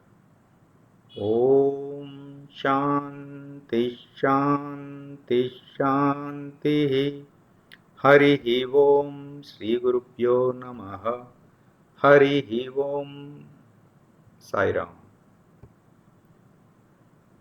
ఓం శాంతి శాంతి శాంతి. హరి ఓం. శ్రీ గురుభ్యో నమః. హరి ఓం. సాయిరామ్.